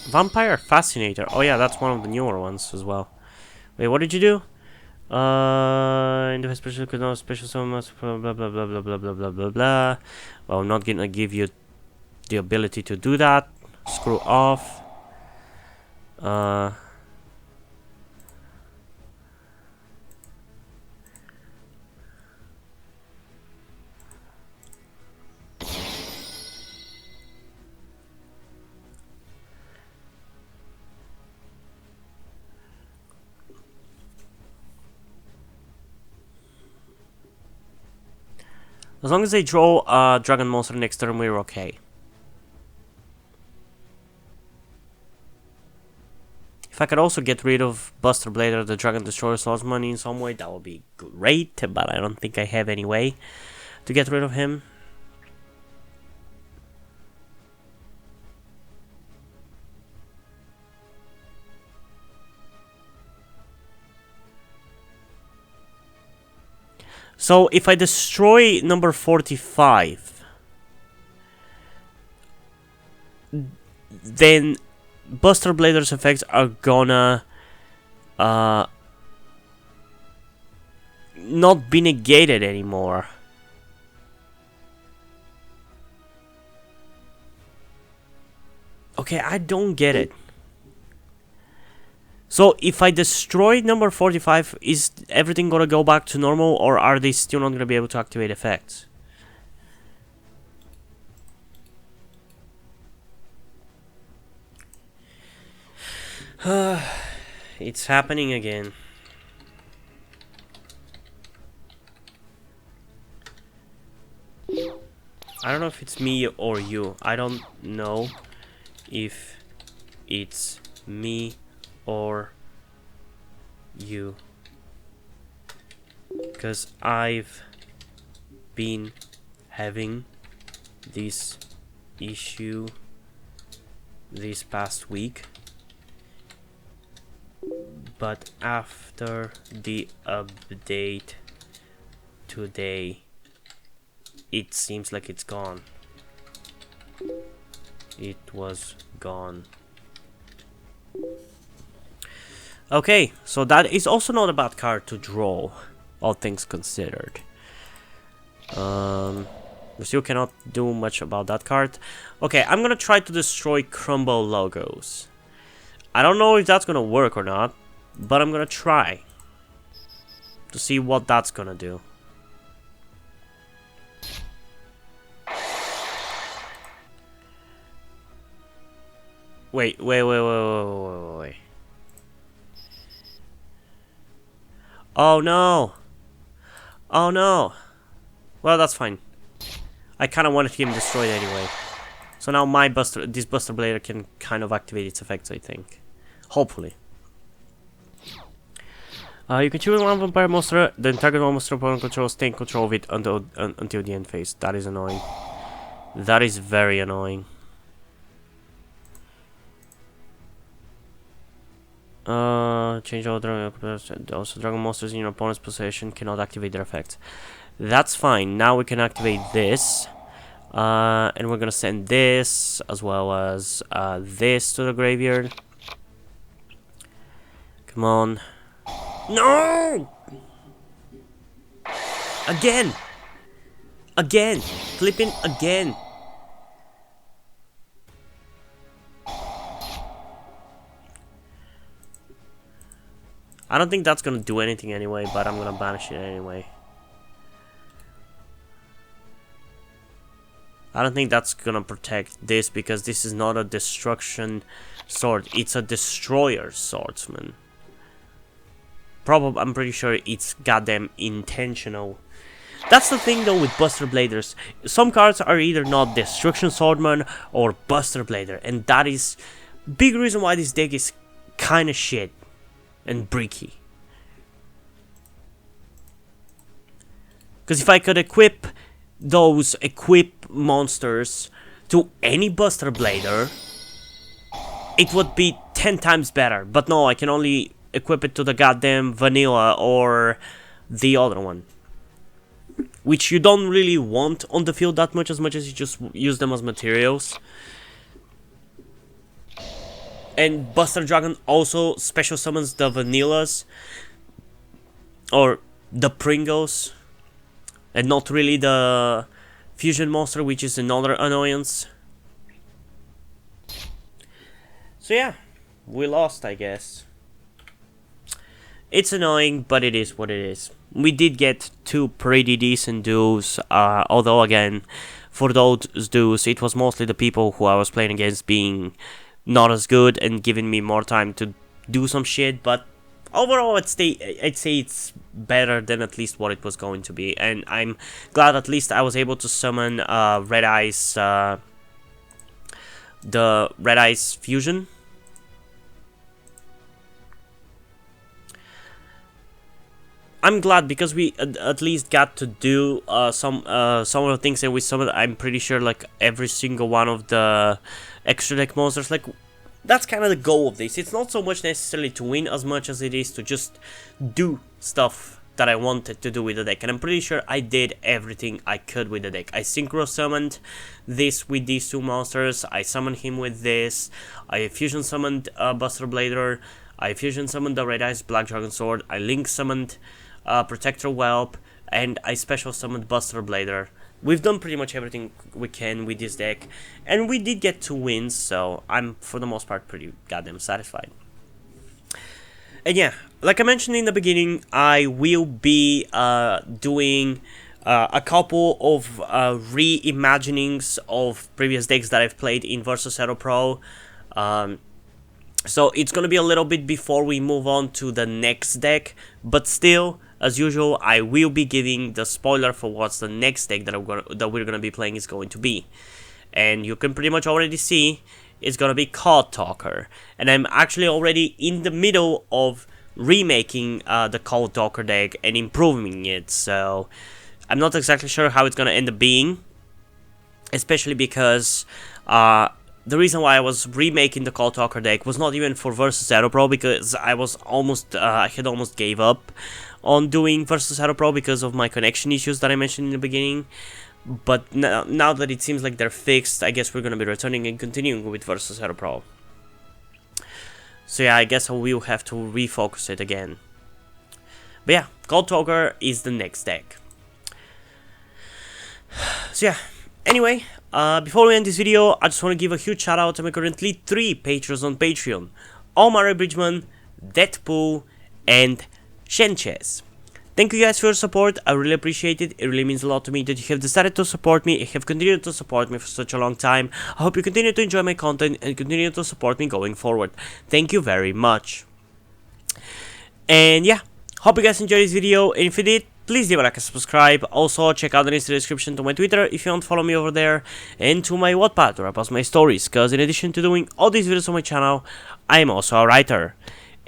Vampire Fascinator. Oh yeah, that's one of the newer ones as well. Wait, what did you do? In the special could not special summon blah blah blah blah blah blah blah blah blah blah. Well, I'm not gonna give you the ability to do that. Screw off. As long as they draw a dragon monster next turn, we're okay. If I could also get rid of Buster Blader, the Dragon Destroyer slots money in some way, that would be great, but I don't think I have any way to get rid of him. So if I destroy number 45, then Buster Blader's effects are gonna not be negated anymore. Okay, I don't get it. So if I destroy number 45, is everything gonna go back to normal, or are they still not gonna be able to activate effects? It's happening again. I don't know if it's me or you. I don't know if it's me or you. Because I've been having this issue this past week. But after the update today, it seems like it's gone. It was gone. Okay, so that is also not a bad card to draw, all things considered. We still cannot do much about that card. Okay, I'm gonna try to destroy Crumble logos. I don't know if that's gonna work or not, but I'm gonna try to see what that's gonna do. Wait. Oh no! Oh no! Well, that's fine. I kind of wanted him destroyed anyway. So now my this Buster Blader can kind of activate its effects, I think. Hopefully. You can choose one vampire monster, then target one monster opponent controls, take control of it until the end phase. That is annoying. That is very annoying. Change order. Also, dragon monsters in your opponent's possession cannot activate their effects. That's fine. Now we can activate this. And we're gonna send this as well as this to the graveyard. Come on. No! Again! Again! Flipping again! I don't think that's gonna do anything anyway, but I'm gonna banish it anyway. I don't think that's gonna protect this because this is not a destruction sword, it's a destroyer swordsman. I'm pretty sure it's goddamn intentional. That's the thing though with Buster Bladers. Some cards are either not Destruction Swordman or Buster Blader, and that is big reason why this deck is kinda shit and bricky. Because if I could equip those monsters to any Buster Blader, it would be 10 times better. But no, I can only equip it to the goddamn vanilla or the other one, which you don't really want on the field that much, as you just use them as materials. And Buster Dragon also special summons the vanillas or the Pringles, and not really the fusion monster, which is another annoyance. So yeah, we lost, I guess. It's annoying, but it is what it is. We did get 2 pretty decent duos, although again, for those duos, it was mostly the people who I was playing against being not as good and giving me more time to do some shit, but overall I'd say it's better than at least what it was going to be, and I'm glad at least I was able to summon Red Eyes, the Red Eyes fusion. I'm glad because we at least got to do some of the things that we summoned. I'm pretty sure like every single one of the extra deck monsters, like that's kind of the goal of this. It's not so much necessarily to win as much as it is to just do stuff that I wanted to do with the deck, and I'm pretty sure I did everything I could with the deck. I synchro summoned this with these 2 monsters, I summoned him with this, I fusion summoned Buster Blader, I fusion summoned the Red Eyes Black Dragon Sword, I link summoned Protector Whelp, and I special summoned Buster Blader. We've done pretty much everything we can with this deck, and we did get 2 wins, so I'm for the most part pretty goddamn satisfied. And yeah, like I mentioned in the beginning, I will be doing a couple of reimaginings of previous decks that I've played in Versus EDOPRO. So it's gonna be a little bit before we move on to the next deck, but still, as usual, I will be giving the spoiler for what's the next deck that we're gonna be playing is going to be. And you can pretty much already see it's gonna be Card Talker. And I'm actually already in the middle of remaking the Card Talker deck and improving it, so I'm not exactly sure how it's gonna end up being, especially because the reason why I was remaking the Call Talker deck was not even for Versus EDOPRO, because I was almost, I had almost gave up on doing Versus EDOPRO because of my connection issues that I mentioned in the beginning. But now that it seems like they're fixed, I guess we're gonna be returning and continuing with Versus EDOPRO. So yeah, I guess I will have to refocus it again. But yeah, Call Talker is the next deck. So yeah, anyway, before we end this video, I just want to give a huge shout out to my currently 3 patrons on Patreon: Omar Bridgman, Deadpool, and Shenches. Thank you guys for your support, I really appreciate it. It really means a lot to me that you have decided to support me and have continued to support me for such a long time. I hope you continue to enjoy my content and continue to support me going forward. Thank you very much. And yeah, hope you guys enjoyed this video, and if you did, please leave a like and subscribe. Also, check out the links in the description to my Twitter if you want to follow me over there, and to my Wattpad where I post my stories, because in addition to doing all these videos on my channel, I am also a writer.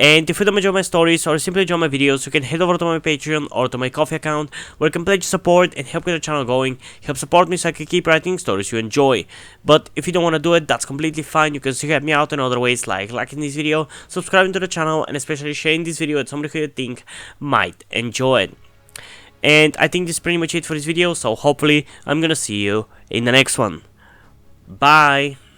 And if you don't enjoy my stories or simply enjoy my videos, you can head over to my Patreon or to my Ko-fi account, where you can pledge support and help get the channel going, help support me so I can keep writing stories you enjoy. But if you don't want to do it, that's completely fine. You can still help me out in other ways, like liking this video, subscribing to the channel, and especially sharing this video with somebody who you think might enjoy it. And I think this is pretty much it for this video, so hopefully I'm gonna see you in the next one. Bye!